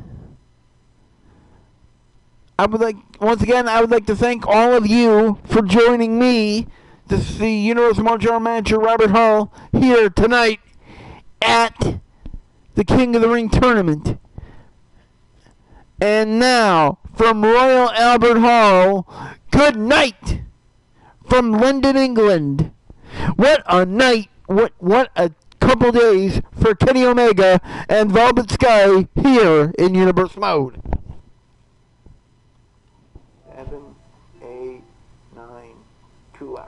Once again, I would like to thank all of you for joining me. This is the Universal Mode General Manager Robert Hall here tonight at the King of the Ring tournament. And now, from Royal Albert Hall, good night from London, England. What a night, what a couple days for Kenny Omega and Velvet Sky here in Universal Mode. 7, 8, 9, 2 hours.